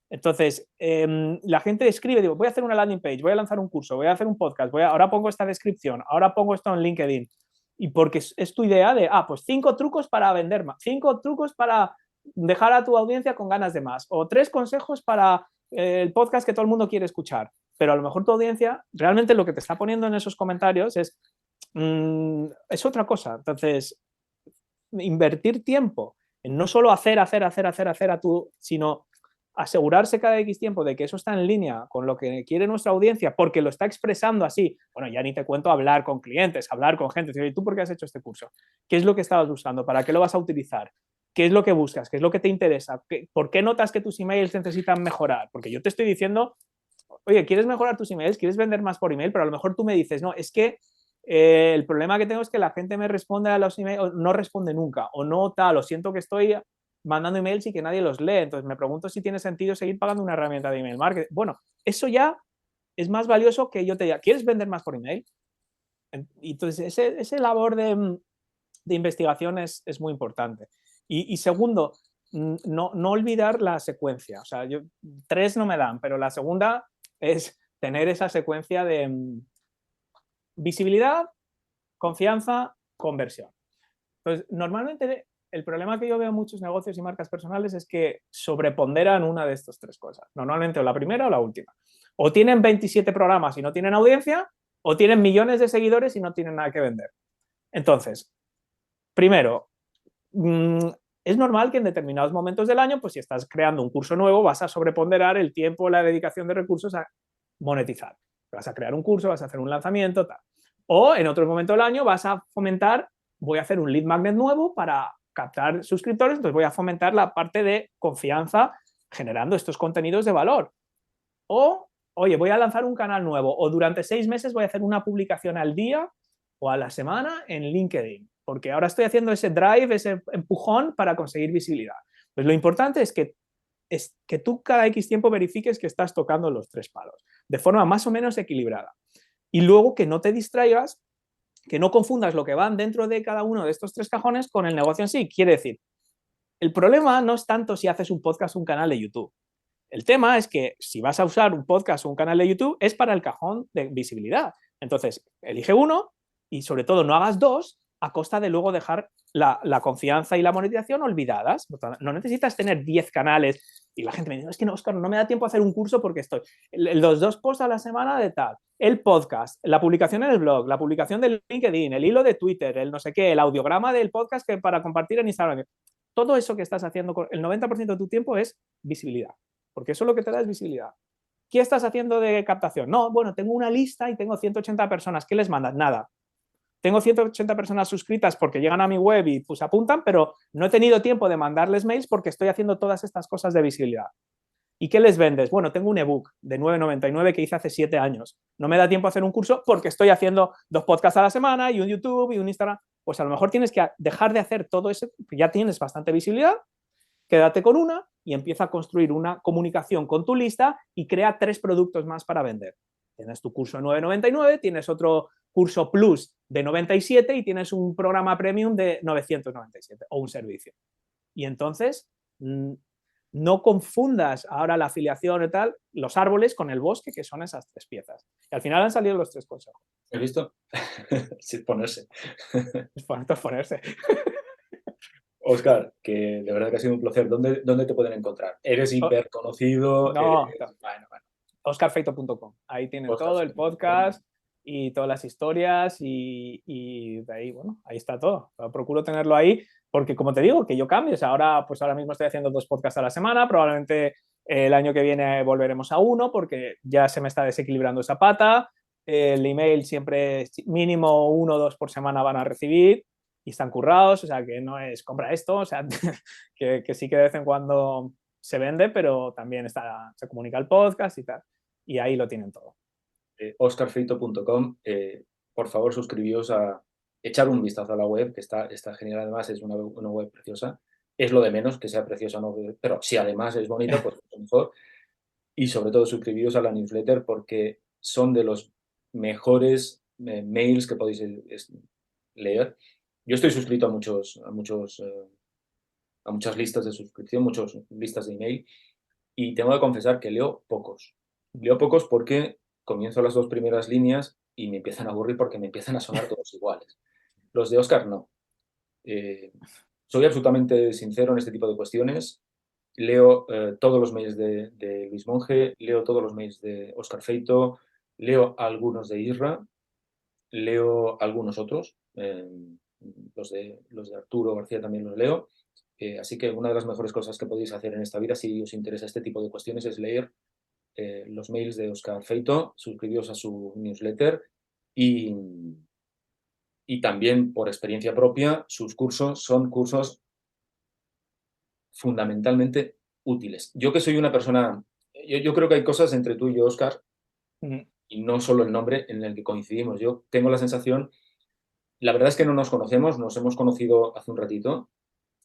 Entonces, la gente escribe, digo, voy a hacer una landing page, voy a lanzar un curso, voy a hacer un podcast, ahora pongo esta descripción, ahora pongo esto en LinkedIn. Y porque es tu idea de, pues 5 trucos para vender más, 5 trucos para dejar a tu audiencia con ganas de más, o 3 consejos para el podcast que todo el mundo quiere escuchar. Pero a lo mejor tu audiencia, realmente lo que te está poniendo en esos comentarios es otra cosa. Entonces, invertir tiempo en no solo hacer a tú, sino asegurarse cada X tiempo de que eso está en línea con lo que quiere nuestra audiencia, porque lo está expresando así. Bueno, ya ni te cuento hablar con clientes, hablar con gente. ¿Y tú por qué has hecho este curso? ¿Qué es lo que estabas buscando? ¿Para qué lo vas a utilizar? ¿Qué es lo que buscas? ¿Qué es lo que te interesa? ¿Por qué notas que tus emails necesitan mejorar? Porque yo te estoy diciendo, oye, ¿quieres mejorar tus emails? ¿Quieres vender más por email? Pero a lo mejor tú me dices, no, es que el problema que tengo es que la gente me responde a los emails, o no responde nunca, o no tal, o siento que estoy mandando emails y que nadie los lee. Entonces me pregunto si tiene sentido seguir pagando una herramienta de email marketing. Bueno, eso ya es más valioso que yo te diga, ¿quieres vender más por email? Y entonces ese labor de investigación es muy importante. Y segundo, no olvidar la secuencia. O sea, 3 no me dan, pero la segunda es tener esa secuencia de visibilidad, confianza, conversión. Entonces, normalmente el problema que yo veo en muchos negocios y marcas personales es que sobreponderan una de estas 3 cosas. Normalmente o la primera o la última. O tienen 27 programas y no tienen audiencia, o tienen millones de seguidores y no tienen nada que vender. Entonces, primero, es normal que en determinados momentos del año, pues si estás creando un curso nuevo, vas a sobreponderar el tiempo, la dedicación de recursos a monetizar. Vas a crear un curso, vas a hacer un lanzamiento, tal. O en otro momento del año vas a fomentar, voy a hacer un lead magnet nuevo para captar suscriptores, entonces voy a fomentar la parte de confianza generando estos contenidos de valor. O, oye, voy a lanzar un canal nuevo, o durante 6 meses voy a hacer una publicación al día o a la semana en LinkedIn, porque ahora estoy haciendo ese drive, ese empujón para conseguir visibilidad. Pues lo importante es que tú cada X tiempo verifiques que estás tocando los 3 palos, de forma más o menos equilibrada. Y luego que no te distraigas, que no confundas lo que van dentro de cada uno de estos 3 cajones con el negocio en sí. Quiere decir, el problema no es tanto si haces un podcast o un canal de YouTube. El tema es que si vas a usar un podcast o un canal de YouTube es para el cajón de visibilidad. Entonces, elige uno y sobre todo no hagas 2 a costa de luego dejar la confianza y la monetización olvidadas. No necesitas tener 10 canales y la gente me dice, es que no, Óscar, no me da tiempo a hacer un curso porque estoy los 2 posts a la semana de tal, el podcast, la publicación en el blog, la publicación del LinkedIn, el hilo de Twitter, el no sé qué, el audiograma del podcast que para compartir en Instagram. Todo eso que estás haciendo, el 90% de tu tiempo es visibilidad, porque eso lo que te da es visibilidad. ¿Qué estás haciendo de captación? No, bueno, tengo una lista y tengo 180 personas. ¿Qué les mandas? Nada. Tengo 180 personas suscritas porque llegan a mi web y pues apuntan, pero no he tenido tiempo de mandarles mails porque estoy haciendo todas estas cosas de visibilidad. ¿Y qué les vendes? Bueno, tengo un ebook de 9,99 que hice hace 7 años. No me da tiempo a hacer un curso porque estoy haciendo 2 podcasts a la semana y un YouTube y un Instagram. Pues a lo mejor tienes que dejar de hacer todo eso, ya tienes bastante visibilidad, quédate con una y empieza a construir una comunicación con tu lista y crea 3 productos más para vender. Tienes tu curso de 9,99, tienes otro curso plus de 97 y tienes un programa premium de 997 o un servicio. Y entonces no confundas ahora la afiliación y tal, los árboles con el bosque, que son esas 3 piezas. Y al final han salido los 3 consejos. ¿Has visto? Sin ponerse. Es bonito ponerse. Óscar, que de verdad que ha sido un placer. ¿Dónde te pueden encontrar? Eres hiper conocido. No, bueno. Oscarfeito.com. Ahí tienen todo el podcast y todas las historias y de ahí, bueno, ahí está todo. Procuro tenerlo ahí porque, como te digo, que yo cambie. O sea, ahora mismo estoy haciendo 2 podcasts a la semana. Probablemente el año que viene volveremos a 1 porque ya se me está desequilibrando esa pata. El email siempre mínimo 1 o 2 por semana van a recibir y están currados. O sea, que no es compra esto. O sea, que sí que de vez en cuando se vende, pero también se comunica el podcast y tal. Y ahí lo tienen todo. Oscarfeito.com. Por favor, suscribíos a echar un vistazo a la web, que está genial. Además, es una web preciosa. Es lo de menos que sea preciosa, ¿no? Pero si además es bonita, pues mucho mejor. Y sobre todo, suscribíos a la newsletter porque son de los mejores mails que podéis leer. Yo estoy suscrito a muchas listas de suscripción, muchas listas de email, y tengo que confesar que leo pocos. Leo pocos porque comienzo las 2 primeras líneas y me empiezan a aburrir porque me empiezan a sonar todos iguales. Los de Óscar no. Soy absolutamente sincero en este tipo de cuestiones. Leo todos los mails de Luis Monge, leo todos los mails de Óscar Feito, leo algunos de Isra, leo algunos otros. Los de Arturo García también los leo. Así que una de las mejores cosas que podéis hacer en esta vida, si os interesa este tipo de cuestiones, es leer los mails de Óscar Feito, suscribiros a su newsletter y también, por experiencia propia, sus cursos son cursos fundamentalmente útiles. Yo que soy una persona, yo creo que hay cosas entre tú y yo, Óscar, y no solo el nombre en el que coincidimos. Yo tengo la sensación, la verdad es que no nos conocemos, nos hemos conocido hace un ratito.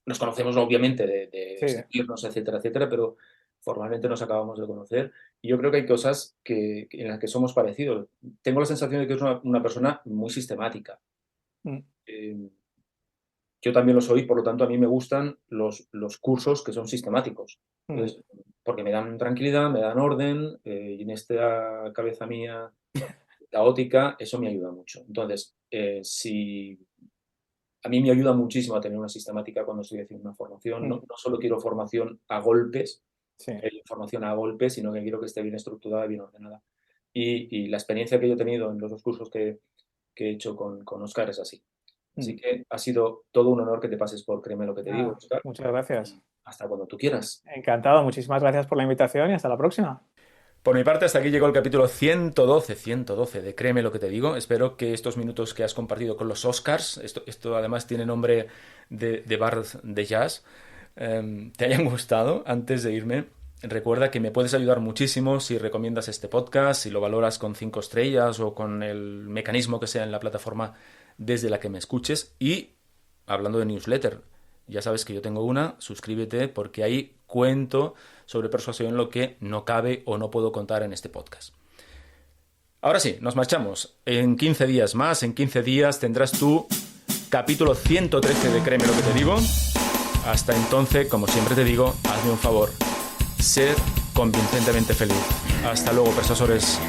Nos conocemos obviamente de Sí. seguirnos, etcétera, etcétera, pero formalmente nos acabamos de conocer. Y yo creo que hay cosas en las que somos parecidos. Tengo la sensación de que es una persona muy sistemática. Yo también lo soy, por lo tanto, a mí me gustan los cursos que son sistemáticos. Entonces, porque me dan tranquilidad, me dan orden, y en esta cabeza mía caótica, eso me ayuda mucho. Entonces, a mí me ayuda muchísimo a tener una sistemática cuando estoy haciendo una formación. No solo quiero formación a golpes, formación a golpes, sino que quiero que esté bien estructurada y bien ordenada. Y la experiencia que yo he tenido en los 2 cursos que he hecho con Óscar es así. Así que ha sido todo un honor que te pases por Créeme lo que te digo, Óscar. Muchas gracias. Hasta cuando tú quieras. Encantado. Muchísimas gracias por la invitación y hasta la próxima. Por mi parte, hasta aquí llegó el capítulo 112 de Créeme lo que te digo. Espero que estos minutos que has compartido con los Oscars, esto además tiene nombre de bar de jazz, te hayan gustado. Antes de irme, recuerda que me puedes ayudar muchísimo si recomiendas este podcast, si lo valoras con 5 estrellas o con el mecanismo que sea en la plataforma desde la que me escuches. Y hablando de newsletter, ya sabes que yo tengo una, suscríbete porque ahí cuento sobre persuasión lo que no cabe o no puedo contar en este podcast. Ahora sí, nos marchamos. En 15 días más, en 15 días tendrás tu capítulo 113 de Créeme lo que te digo. Hasta entonces, como siempre te digo, hazme un favor, ser convincentemente feliz. Hasta luego, persuasores.